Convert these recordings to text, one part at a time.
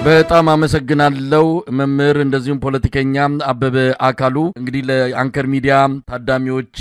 በጣም አመሰግናለሁ መምህር እንደዚሁም ፖለቲከኛ አበበ አካሉ እንግዲህ ለአንከር ሚዲያ ታዳሚዎች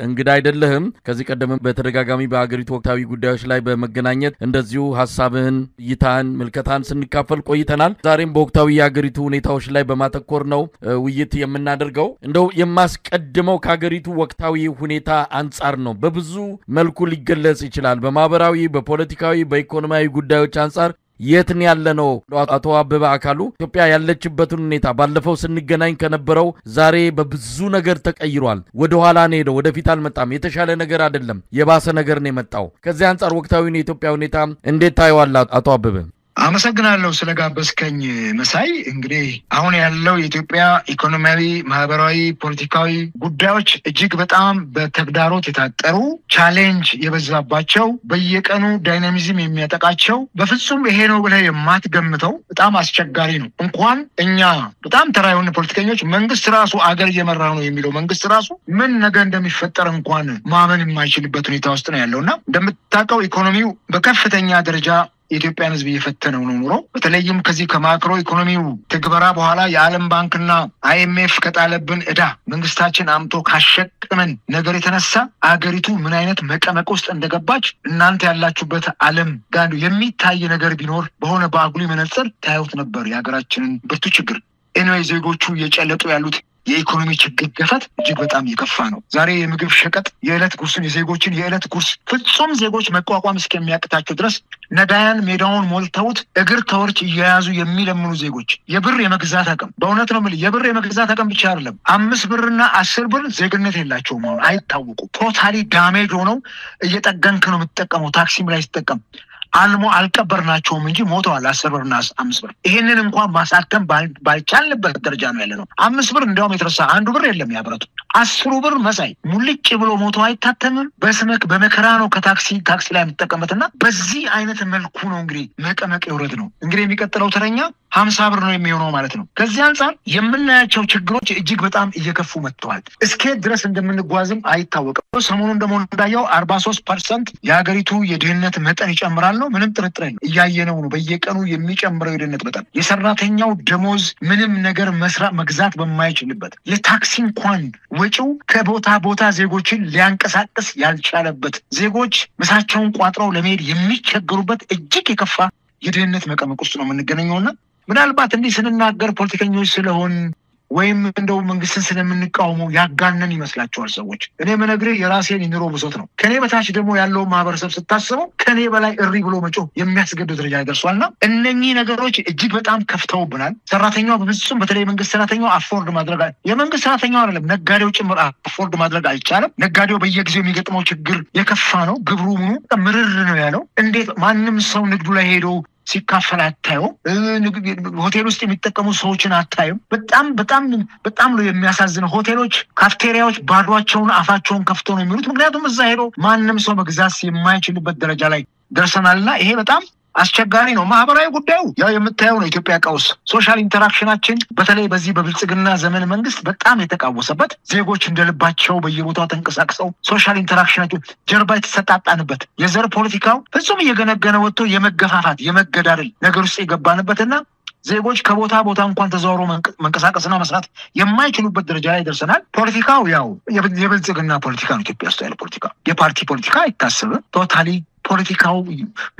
እንግዳ አይደለህም ከዚህ ቀደም በተደጋጋሚ በአገሪቱ ወቅታዊ ጉዳዮች ላይ በመገናኘት እንደዚሁ ሐሳብህን ይታን መልከታን ስንካፈል ቆይተናል ዛሬም በወቅታዊ የአገሪቱ ሁኔታዎች ላይ በማተኮር ነው ውይይት የምናደርገው እንደው የማስቀድመው ከአገሪቱ ወቅታዊ ሁኔታ አንፃር ነው በብዙ መልኩ ሊገለጽ ይችላል በማህበራዊ በፖለቲካዊ በኢኮኖሚያዊ ጉዳዮች አንፃር የትን ያለነው አቶ አበበ አካሉ ኢትዮጵያ ያለችበትን ሁኔታ ባለፈው ስንገናኝ ከነበረው ዛሬ በብዙ ነገር ተቀይሯል ወደ ኋላ ነው ወደፊት አልመጣም የተሻለ ነገር አይደለም የባሰ ነገር ነው የመጣው ከዚህ አንፃር ወቅታዊ የኢትዮጵያ ሁኔታ እንዴት ታይዋል አቶ አበበ አመሰግናለሁ ስለጋበዝከኝ መሳይ እንግዲህ አሁን ያለው የኢትዮጵያ ኢኮኖሚያዊ ማህበራዊ ፖለቲካዊ ጉዳዮች እጅግ በጣም በተግዳሮት የታጠሩ ቻሌንጅ የበዛባቸው በየቀኑ ዳይናሚዝም የሚያጠቃቸው በፍጹም ይሄ ነው ብለህ የማትገምተው በጣም አስቸጋሪ ነው እንኳን እኛ በጣም ተራ የሆኑ ፖለቲከኞች መንግስት ራሱ አገር እየመራ ነው የሚለው መንግስት ራሱ ምን ነገር እንደሚፈጠር እንኳን ማመን የማይችልበት ሁኔታ ውስጥ ነው ያለውና እንደምታውቀው ኢኮኖሚው በከፍተኛ ደረጃ የኢትዮጵያን ህዝብ እየፈተነው ነው ኑሮ በተለይም ከዚህ ከማክሮ ኢኮኖሚው ትግበራ በኋላ የዓለም ባንክና አይኤምኤፍ ከጣለብን እዳ መንግስታችን አምጦ ካሸቀመን ነገር የተነሳ አገሪቱ ምን አይነት መቀመቅ ውስጥ እንደገባች እናንተ ያላችሁበት ዓለም ጋር የሚታይ ነገር ቢኖር በሆነ በአጉሊ መነጽር ታዩት ነበር የሀገራችንን ብርቱ ችግር ኤኒዌይ ዜጎቹ እየጨለጡ ያሉት የኢኮኖሚ ችግር ገፈት እጅግ በጣም ይከፋ ነው ዛሬ የምግብ ሸቀጥ የዕለት ጉርስን የዜጎችን የዕለት ጉርስ ፍጹም ዜጎች መቋቋም እስከሚያቅታቸው ድረስ ነዳያን ሜዳውን ሞልተውት እግር ተወርች እየያዙ የሚለምኑ ዜጎች የብር የመግዛት አቅም በእውነት ነው ማለት የብር የመግዛት አቅም ብቻ አይደለም 5 ብርና 10 ብር ዜግነት የላቸውም ማለት አይታወቁ ቶታሊ ዳሜጅ ሆነው እየጠገንክ ነው የምትጠቀመው ታክሲም ላይ ተጠቀም አልሞ አልቀበርናቸውም እንጂ ሞተዋል 10 ብርና 5 ብር ይሄንን እንኳን ማሳከም ባልቻልንበት ደረጃ ነው ያለነው 5 ብር እንደውም የተረሳ 1 ብር የለም ያብረቱ 10 ብር መሳይ ሙልጭ ብሎ ሞቶ አይታተምም በስመክ በመከራ ነው ታክሲ ላይ የምትጠቀመጥና በዚህ አይነት መልኩ ነው እንግዲህ መቀመቅ ይወረድ ነው እንግዲህ የሚቀጥለው ተረኛ 50 ብር ነው የሚሆነው ማለት ነው ከዚህ አንፃር የምናያቸው ችግሮች እጅግ በጣም እየከፉ መጥተዋል እስከ ድረስ እንደምንጓዝም አይታወቅም ሰሞኑን ደግሞ እንዳያው 43% የሀገሪቱ የድህነት መጠን ይጨምራል ነው ምንም ጥርጥር የለም እያየነው ነው በየቀኑ የሚጨምረው የድህነት መጠን የሰራተኛው ደሞዝ ምንም ነገር መግዛት በማይችልበት የታክሲ እንኳን ወጪው ከቦታ ቦታ ዜጎችን ሊያንቀሳቅስ ያልቻለበት ዜጎች ምሳቸውን ቋጥረው ለመሄድ የሚቸገሩበት እጅግ የከፋ የድህነት መቀመቅ ውስጥ ነው የምንገናኘውና ምናልባት እንዲህ ስንናገር ፖለቲከኞች ስለሆን ወይም እንደው መንግስትን ስለምንቃወመው ያጋነን ይመስላችኋል ሰዎች እኔ መነግርህ የራሴን ይኑሮ ብሶት ነው ከኔ በታች ደግሞ ያለው ማህበረሰብ ስታስበው ከኔ በላይ እሪ ብሎ መጮህ የሚያስገድድ ደረጃ ይደርሷልና እነኚህ ነገሮች እጅግ በጣም ከፍተውብናል ሰራተኛው በፍጹም በተለይ መንግስት ሰራተኛው አፎርድ ማድረግ የመንግስት ሰራተኛው አይደለም ነጋዴው ጭምር አፎርድ ማድረግ አይቻልም ነጋዴው በየጊዜው የሚገጥመው ችግር የከፋ ነው ግብሩ ምኑ ምርር ነው ያለው እንዴት ማንም ሰው ንግዱ ላይ ሄዶ ሲካፈል አታየው ሆቴል ውስጥ የሚጠቀሙ ሰዎችን አታየው በጣም ነው የሚያሳዝነው ሆቴሎች ካፍቴሪያዎች ባዷቸውን አፋቸውን ከፍተው ነው የሚሉት ምክንያቱም እዛ ሄዶ ማንንም ሰው መግዛት የማይችልበት ደረጃ ላይ ደርሰናልና ይሄ በጣም አስቸጋሪ ነው ማህበራዊ ጉዳዩ ያው የምታየው ነው ኢትዮጵያ ቀውስ ሶሻል ኢንተራክሽናችን በተለይ በዚህ በብልጽግና ዘመን መንግስት በጣም የተቃወሰበት ዜጎች እንደልባቸው በየቦታው ተንቀሳቅሰው ሶሻል ኢንተራክሽናችን ጀርባ የተሰጣጣንበት የዘር ፖለቲካው ፍጹም እየገነገነ ወጥቶ የመገፋፋት የመገዳደል ነገር ውስጥ የገባንበትና ዜጎች ከቦታ ቦታ እንኳን ተዛውሮ መንቀሳቀስና መስራት የማይችሉበት ደረጃ ላይ ደርሰናል ፖለቲካው ያው የብልጽግና ፖለቲካ ነው ኢትዮጵያ ውስጥ ያለው ፖለቲካ የፓርቲ ፖለቲካ አይታሰብም ቶታሊ ፖለቲካው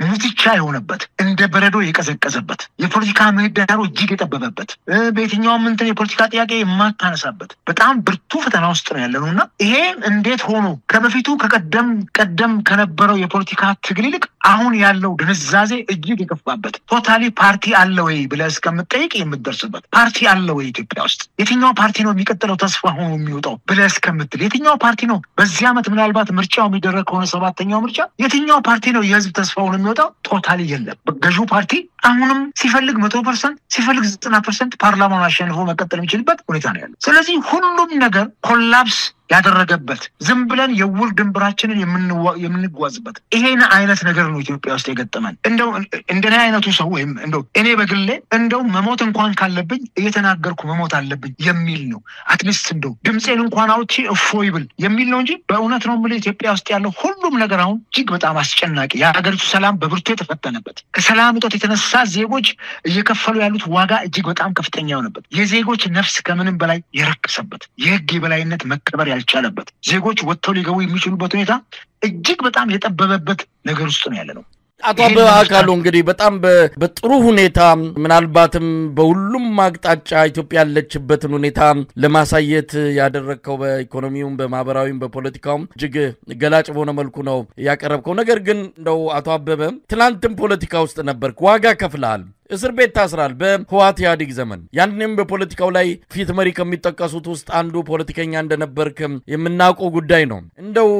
ሙትቻ የሆነበት እንደ በረዶ የቀዘቀዘበት የፖለቲካ ምህዳሩ እጅግ የጠበበበት በየትኛውም እንትን የፖለቲካ ጥያቄ የማታነሳበት በጣም ብርቱ ፈተና ውስጥ ነው ያለነውና ይሄ እንዴት ሆኖ ከበፊቱ ከቀደም ከነበረው የፖለቲካ ትግል ይልቅ አሁን ያለው ድንዛዜ እጅግ የከፋበት ቶታሊ ፓርቲ አለ ወይ ብለህ እስከምትጠይቅ የምትደርስበት ፓርቲ አለ ወይ ኢትዮጵያ ውስጥ የትኛው ፓርቲ ነው የሚቀጥለው ተስፋ ሆኖ የሚወጣው ብለህ እስከምትል የትኛው ፓርቲ ነው በዚህ ዓመት ምናልባት ምርጫው የሚደረግ ከሆነ 7ኛው ምርጫ የትኛው ፓርቲ ነው የህዝብ ተስፋ ሆኖ የሚወጣው ቶታሊ የለም በገዢው ፓርቲ አሁንም ሲፈልግ 100% ሲፈልግ 90% ፓርላማውን አሸንፎ መቀጠል የሚችልበት ሁኔታ ነው ያለው ስለዚህ ሁሉም ነገር ኮላፕስ ያደረገበት ዝም ብለን የውል ድንብራችንን የምንጓዝበት ይሄን አይነት ነገር ነው ኢትዮጵያ ውስጥ የገጠመን እንደው እንደኔ አይነቱ ሰው ወይም እንደው እኔ በግሌ እንደው መሞት እንኳን ካለብኝ እየተናገርኩ መሞት አለብኝ የሚል ነው አትሊስት እንደው ድምጼን እንኳን አውጪ እፎይ ብል የሚል ነው እንጂ በእውነት ነው ማለት ኢትዮጵያ ውስጥ ያለው ሁሉም ነገር አሁን እጅግ በጣም አስጨናቂ የሀገሪቱ ሰላም በብርቱ የተፈተነበት ከሰላም እጦት የተነሳ ዜጎች እየከፈሉ ያሉት ዋጋ እጅግ በጣም ከፍተኛ ሆነበት የዜጎች ነፍስ ከምንም በላይ የረከሰበት የህግ የበላይነት መከበር ያልቻለበት ዜጎች ወጥተው ሊገቡ የሚችሉበት ሁኔታ እጅግ በጣም የጠበበበት ነገር ውስጥ ነው ያለነው አቶ አበበ አካሉ እንግዲህ በጣም በጥሩ ሁኔታ ምናልባትም በሁሉም አቅጣጫ ኢትዮጵያ ያለችበትን ሁኔታ ለማሳየት ያደረከው በኢኮኖሚውም በማህበራዊም በፖለቲካውም እጅግ ገላጭ በሆነ መልኩ ነው ያቀረብከው ነገር ግን እንደው አቶ አበበ ትናንትም ፖለቲካ ውስጥ ነበርክ ዋጋ ከፍለሃል እስር ቤት ታስራል በህዋት ኢህአዴግ ዘመን ያንንም በፖለቲካው ላይ ፊት መሪ ከሚጠቀሱት ውስጥ አንዱ ፖለቲከኛ እንደነበርክ የምናውቀው ጉዳይ ነው እንደው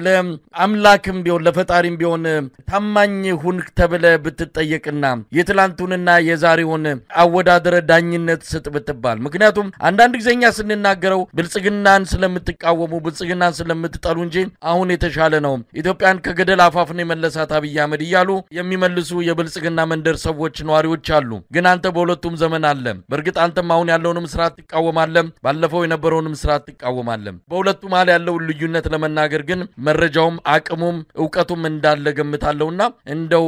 ለአምላክም ቢሆን ለፈጣሪም ቢሆን ታማኝ ሁን ተብለ ብትጠየቅና የትላንቱንና የዛሬውን አወዳደረ ዳኝነት ስጥ ብትባል ምክንያቱም አንዳንድ ጊዜኛ ስንናገረው ብልጽግናን ስለምትቃወሙ ብልጽግናን ስለምትጠሉ እንጂ አሁን የተሻለ ነው ኢትዮጵያን ከገደል አፋፍ ነው የመለሳት አብይ አህመድ ይያሉ የሚመልሱ የብልጽግና መንደር ሰዎች ነዋሪዎች አሉ ግን አንተ በሁለቱም ዘመን አለ በርግጥ አንተም አሁን ያለውንም ስርዓት ትቃወማለህ ባለፈው የነበረውንም ስርዓት ትቃወማለህ በሁለቱም ማለ ያለው ልዩነት ለመናገር ግን መረጃውም አቅሙም ዕውቀቱም እንዳለ ገምታለውና እንደው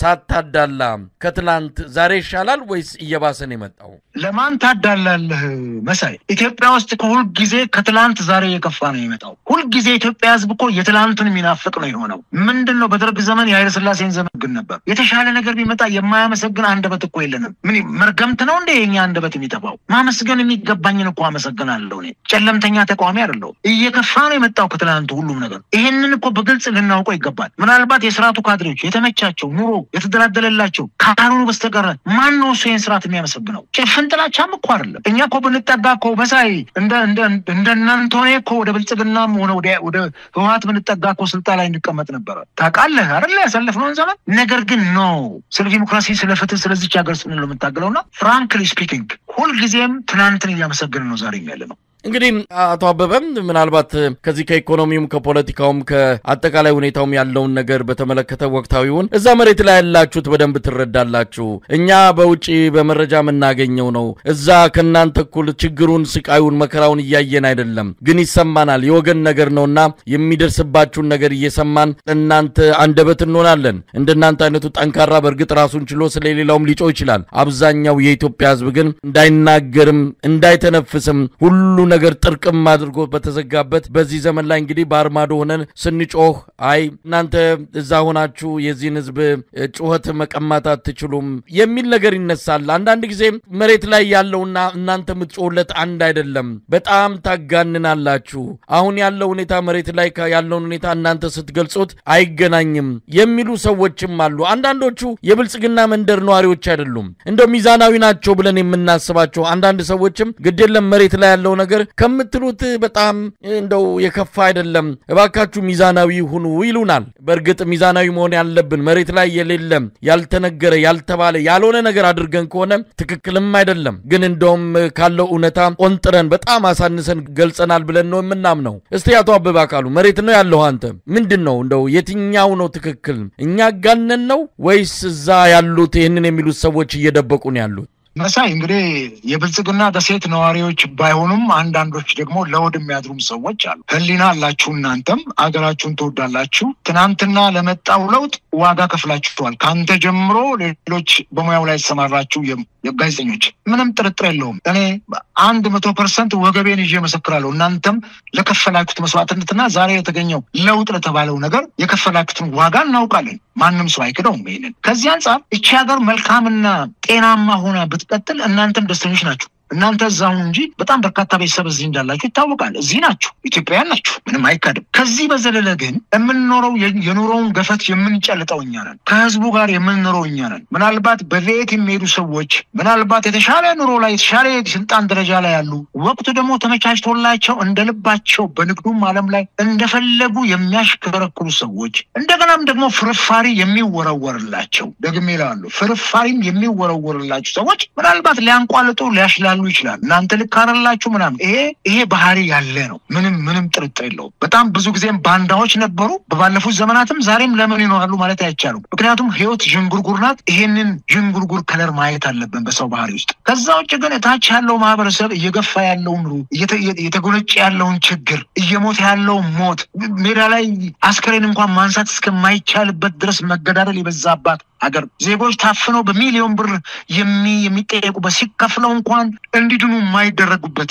ሳታዳላ ከትላንት ዛሬ ይሻላል ወይስ እየባሰን የመጣው ለማን ታዳላለህ መሳይ ኢትዮጵያ ውስጥ ሁሉ ጊዜ ከትላንት ዛሬ የከፋ ነው የመጣው ሁሉ ጊዜ ኢትዮጵያ ህዝብ እኮ የትላንቱን የሚናፍቅ ነው የሆነው ምንድነው በደርግ ዘመን የኃይለ ሥላሴን ዘመን ግን ነበር የተሻለ ነገር ቢመጣ የማያመሰግን አንደበት እኮ የለንም ምን መርገምት ነው እንደ የኛ አንደበት የሚተባው ማመስገን የሚገባኝን እኮ አመሰግናለሁ እኔ ጨለምተኛ ተቋሚ አይደለም እየከፋ ነው የመጣው ከትላንቱ ሁሉም ነገር ይሄንን እኮ በግልጽ ልናውቀው ይገባል ምናልባት የሥራቱ ካድሬዎች የተመቻቸው ኑሮ የተደላደለላቸው ካሩኑ በስተቀር ማን ነው እሱን ስርዓት የሚያመሰግነው ጭፍንጥላቻም እኮ አይደለም እኛ እኮ ብንጠጋ እኮ መሳይ እንደናንተ ሆነ እኮ ወደ ብልጽግናም ሆነ ወደ ህወሓት ብንጠጋ እኮ ስልጣን ላይ እንቀመጥ ነበር ታውቃለህ አይደል ያሰለፍነው ዘመን ነገር ግን ነው ስለ ዲሞክራሲ ስለ ፍትህ ስለዚህ ሀገር ስንል ነው የምታገለውና ፍራንክሊ ስፒኪንግ ሁሉ ጊዜም ትናንትን እያመሰገንን ነው ዛሬ ያለነው እንግዲህ አቶ አበበም ምናልባት ከዚህ ከኢኮኖሚውም ከፖለቲካውም ከአጠቃላይ ሁኔታውም ያለውን ነገር በተመለከተ ወቅታዊውን እዛ መሬት ላይ ያላችሁት በደንብ ትረዳላችሁ እኛ በውጪ በመረጃ መናገኘው ነው እዛ ከናንተ እኩል ችግሩን ስቃዩን መከራውን እያየን አይደለም ግን ይሰማናል የወገን ነገር ነውና የሚደርስባችሁን ነገር እየሰማን እናንተ አንደበት እንሆናለን እንደናንተ አይነቱ ጠንካራ በርግጥ ራሱን ችሎ ስለሌላውም ሊጮህ ይችላል አብዛኛው የኢትዮጵያ ህዝብ ግን እንዳይናገርም እንዳይተነፍስም ሁሉ ነገር ጥርቅም አድርጎ በተዘጋበት በዚህ ዘመን ላይ እንግዲህ ባርማዶ ሆነን ስንጮህ አይ እናንተ እዛ ሆናችሁ የዚህን ህዝብ ጩኸት መቀማት አትችሉም የሚል ነገር ይነሳል አንዳንድ ጊዜ መሬት ላይ ያለውና እናንተ የምትጮህለት አንድ አይደለም በጣም ታጋንናላችሁ አሁን ያለው ሁኔታ መሬት ላይ ያለው ሁኔታ እናንተ ስትገልጹት አይገናኝም የሚሉ ሰዎችም አሉ አንዳንዶቹ የብልጽግና መንደር ነዋሪዎች አይደሉም እንደው ሚዛናዊ ናቸው ብለን የምናስባቸው አንዳንድ ሰዎችም ግዴለም መሬት ላይ ያለው ነገር ከምትሉት በጣም እንደው የከፋ አይደለም እባካችሁ ሚዛናዊ ሁኑ ይሉናል በርግጥ ሚዛናዊ መሆን ያለብን መሬት ላይ የሌለም ያልተነገረ ያልተባለ ያልሆነ ነገር አድርገን ከሆነ ትክክልም አይደለም ግን እንደውም ካለው ኡነታ ቆንጥረን በጣም አሳንሰን ገልጸናል ብለን ነው የምናምነው እስቲ አቶ አበበ አካሉ መሬት ነው ያለው አንተ ምንድነው እንደው የትኛው ነው ትክክል እኛ ጋነን ነው ወይስ እዛ ያሉት ይሄንን የሚሉት ሰዎች እየደበቁ ነው ያሉት መሳይ እንግዲህ የብልጽግና ደሴት ነዋሪዎች ባይሆኑም አንዳንዶች ደግሞ ለወድ የሚያድሩም ሰዎች አሉ ህሊና አላችሁ እናንተም አገራችሁን ተወዳላችሁ ትናንትና ለመጣው ለውጥ ዋጋ ከፍላችኋል ካንተ ጀምሮ ሌሎች በሙያው ላይ ተሰማራችሁ የጋዜጠኞች ምንም ጥርጥር የለውም እኔ 100% ወገቤን ይዤ መሰክራለሁ እናንተም ለከፈላችሁት መስዋዕትነትና ዛሬ የተገኘው ለውጥ ለተባለው ነገር የከፈላችሁትን ዋጋ እናውቃለን ማንንም ሰው አይክደውም ይሄንን ከዚህ አንፃር እቺ ሀገር መልካምና ጤናማ ሆና ብትቀጥል እናንተም ደስተኞች ናችሁ እናንተ እዛው እንጂ በጣም በርካታ ቤተሰብ እዚህ እንዳላችሁ ይታወቃል እዚህ ናችሁ ኢትዮጵያውያን ናችሁ ምንም አይካድም ከዚህ በዘለለ ግን የምንኖረው የኑሮውን ገፈት የምንጨልጠው እኛ ነን ከህዝቡ ጋር የምንኖረው እኛ ነን ምናልባት በቤት የሚሄዱ ሰዎች ምናልባት የተሻለ ኑሮ ላይ የተሻለ ስልጣን ደረጃ ላይ ያሉ ወቅቱ ደግሞ ተመቻችቶላቸው እንደልባቸው በንግዱም ዓለም ላይ እንደፈለጉ የሚያሽከረክሩ ሰዎች እንደገናም ደግሞ ፍርፋሪ የሚወረወርላቸው ደግሜ ይላሉ ፍርፋሪም የሚወረወርላቸው ሰዎች ምናልባት ሊያንቋልጡ ሊያሽላ ሊጣሉ ይችላል እናንተ ልክ አይደላችሁ ምናምን ይሄ ባህሪ ያለ ነው ምንም ጥርጥር የለውም በጣም ብዙ ጊዜም ባንዳዎች ነበሩ በባለፉት ዘመናትም ዛሬም ለምን ይኖራሉ ማለት አይቻልም ምክንያቱም ህይወት ጅንጉርጉር ናት ይሄንን ጅንጉርጉር ከለር ማየት አለብን በሰው ባህሪ ውስጥ ከዛ ውጭ ግን ታች ያለው ማህበረሰብ እየገፋ ያለው ኑሮ እየተጎነጨ ያለውን ችግር እየሞተ ያለው ሞት ሜዳ ላይ አስከሬን እንኳን ማንሳት እስከማይቻልበት ድረስ መገዳደል የበዛባት አገር ዜጎች ታፍነው በሚሊዮን ብር የሚጠየቁበት ሲከፍለው እንኳን እንዲድኑ የማይደረጉበት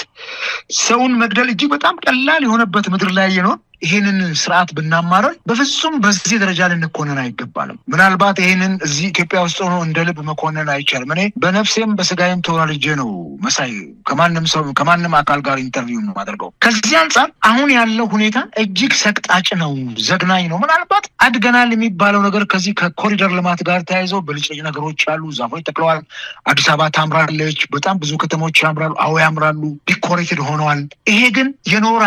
ሰውን መግደል እጅግ በጣም ቀላል የሆነበት ምድር ላይ ነው ይሄንን ስርዓት ብናማረር በፍጹም በዚህ ደረጃ ልንኮነን አይገባንም ምናልባት ይሄንን እዚህ ኢትዮጵያ ውስጥ ሆኖ እንደ ልብ መኮነን አይቻልም እኔ በነፍሴም በስጋዬም ተወራልጄ ነው መሳይ ከማንም አካል ጋር ኢንተርቪው ነው ማድረገው ከዚህ አንፃር አሁን ያለው ሁኔታ እጅግ ሰቅጣጭ ነው ዘግናኝ ነው ምናልባት አድገናል የሚባለው ነገር ከዚህ ከኮሪደር ልማት ጋር ተያይዞ ብልጭልጭ ነገሮች አሉ ዛፎች ተክለዋል አዲስ አበባ ታምራለች በጣም ብዙ ከተሞች ያምራሉ ያምራሉ ዲኮሬትድ ሆነዋል ይሄ ግን የኖራ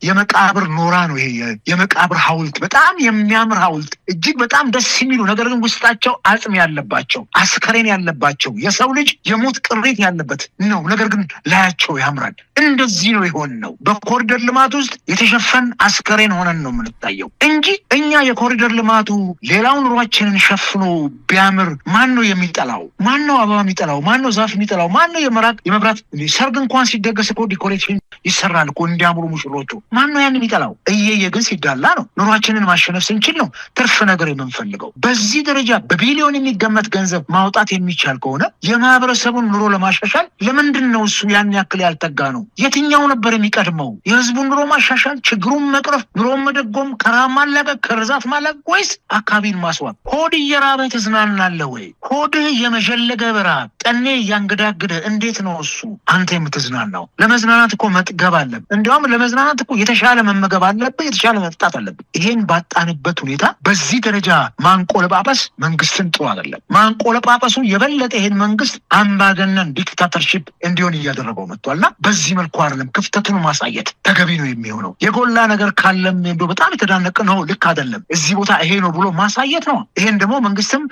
የመቃብር ኖራ ነው ይሄ የመቃብር ሐውልት በጣም የሚያምር ሐውልት እጅግ በጣም ደስ የሚሉ ነገር ግን ውስጣቸው አጽም ያለባቸው አስከሬን ያለባቸው የሰው ልጅ የሞት ቅሪት ያለበት ነው ነገር ግን ላያቸው ያምራል እንደዚህ ነው የሆነው በኮሪደር ልማት ውስጥ የተሸፈን አስከሬን ሆነን ነው የምንታየው እንጂ እኛ የኮሪደር ልማቱ ሌላው ኑሯችንን ሸፍኖ ቢያምር ማን ነው የሚጠላው ማን ነው አበባ የሚጠላው ማን ነው ዛፍ የሚጠላው ማን ነው የመብራት ሰርግ እንኳን ሲደገስ እኮ ዲኮሬሽን ይሰራል እኮ እንዲያምሩ ሙሽሮቹ ማን ነው ያን የሚጠላው እየየግን ሲዳላ ነው ኑሯችንን ማሸነፍ ስንችል ነው ትርፍ ነገር የምንፈልገው በዚህ ደረጃ በቢሊዮን የሚገመት ገንዘብ ማውጣት የሚቻል ከሆነ የማህበረሰቡን ኑሮ ለማሻሻል ለምንድን ነው እሱ ያን ያክል ያልተጋ ነው የትኛው ነበር የሚቀድመው የህዝቡን ኑሮ ማሻሻል ችግሩን መቅረፍ ኑሮን መደጎም ከራም ማለቀቅ ከርዛት ማለቅ ወይስ አካባቢን ማስዋብ ሆድ እየራበ ተዝናናለህ ወይ ሆድህ የመጀለገ በራ ጠኔ ያንገዳግደ እንዴት ነው እሱ አንተ የምትዝናናው ለመዝናናት እኮ መጥገብ አለ እንዴውም ለመዝናናት እኮ የተሻለ መመገብ አለበት የተሻለ መጣጣት አለበት ይሄን ባጣንበት ሁኔታ በዚህ ደረጃ ማንቆለጳጳስ መንግስትን ጥሩ አይደለም ማንቆለጳጳሱ የበለጠ ይሄን መንግስት አምባገነን ዲክታተርሺፕ እንዲሆን እያደረገው መጥቷልና በዚህ መልኩ አይደለም ክፍተቱን ማሳየት ተገቢ ነው የሚሆነው የጎላ ነገር ካለም እንደው በጣም የተዳነቀ ነው ልክ አይደለም እዚህ ቦታ ይሄ ነው ብሎ ማሳየት ነው ይሄን ደግሞ መንግስትም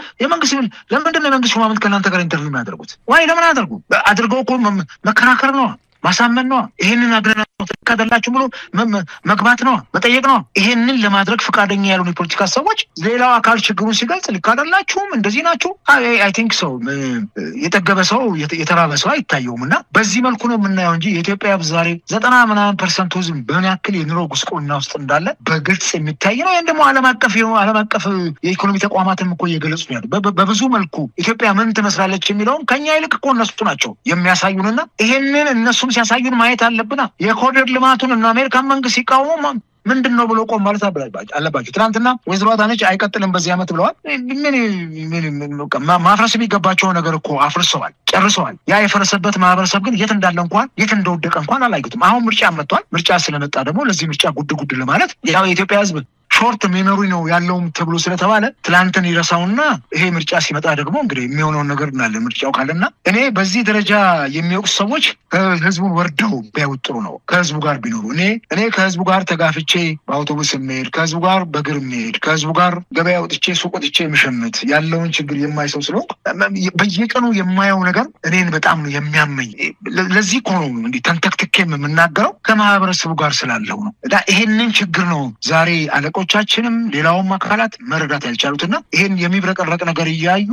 ለምንድን ነው መንግስት ሹማምንት ከናንተ ጋር ኢንተርቪው የሚያደርጉት ወይ ለምን አድርገው እኮ መከራከር ነው ማሳመን ነው ይሄንን አድርገው ተከደላችሁ ብሎ መግባት ነው መጠየቅ ነው ይሄንን ለማድረግ ፍቃደኛ ያሉን የፖለቲካ ሰዎች ሌላው አካል ችግሩን ሲገልጽ ልካደላችሁም እንደዚህ ናችሁ አይ ቲንክ ሶ የተገበ ሰው የተራበ ሰው አይታየውምና በዚህ መልኩ ነው የምናየው እንጂ የኢትዮጵያ ዛሬ 90% ህዝብ በምን ያክል የኑሮ ጉስቁልና ውስጥ እንዳለ በግልጽ የሚታይ ነው ይሄን ደግሞ ዓለም አቀፍ የኢኮኖሚ ተቋማትም እኮ እየገለጹ ነው በብዙ መልኩ ኢትዮጵያ ምን ትመስላለች የሚለው ከኛ ይልቅ እኮ እነሱ ናቸው የሚያሳዩንና ይሄንን እነሱም ሲያሳዩን ማየት አለብና የኮሪደር ልማቱን እና አሜሪካን መንግስት ሲቃወሙ ምንድነው ብሎ ቆም ማለት አለባቸው ትናንትና ወይዘሮ አዳነች አይቀጥልም በዚህ አመት ብለዋል ምን ማፍረስ የሚገባቸው ነገር እኮ አፍርሰዋል ጨርሰዋል ያ የፈረሰበት ማህበረሰብ ግን የት እንዳለ እንኳን የት እንደወደቀ እንኳን አላየቱም አሁን ምርጫ መጥቷል ምርጫ ስለመጣ ደግሞ ለዚህ ምርጫ ጉድ ለማለት ያው የኢትዮጵያ ህዝብ ሾርት ሜሞሪ ነው ያለውም ተብሎ ስለተባለ ትላንትን ይረሳውና ይሄ ምርጫ ሲመጣ ደግሞ እንግዲህ የሚሆነው ነገር እናለ ምርጫው ካለና እኔ በዚህ ደረጃ የሚወቅሱ ሰዎች ህዝቡን ወርደው ቢያውጥሩ ነው ከህዝቡ ጋር ቢኖሩ እኔ ከህዝቡ ጋር ተጋፍቼ በአውቶቡስ መሄድ ከህዝቡ ጋር በእግር መሄድ ከህዝቡ ጋር ገበያ ወጥቼ ሱቅ ወጥቼ መሸመት ያለውን ችግር የማይሰው ስለሆነ በየቀኑ የማየው ነገር እኔን በጣም ነው የሚያመኝ ለዚህ እኮ ነው እንዴ ተንተክትኬም የምናገረው ከማህበረሰቡ ጋር ስላለው ነው ይሄንን ችግር ነው ዛሬ አለቆቻችንም ሌላውም አካላት መረዳት ያልቻሉትና ይሄን የሚብረቀረቅ ነገር እያዩ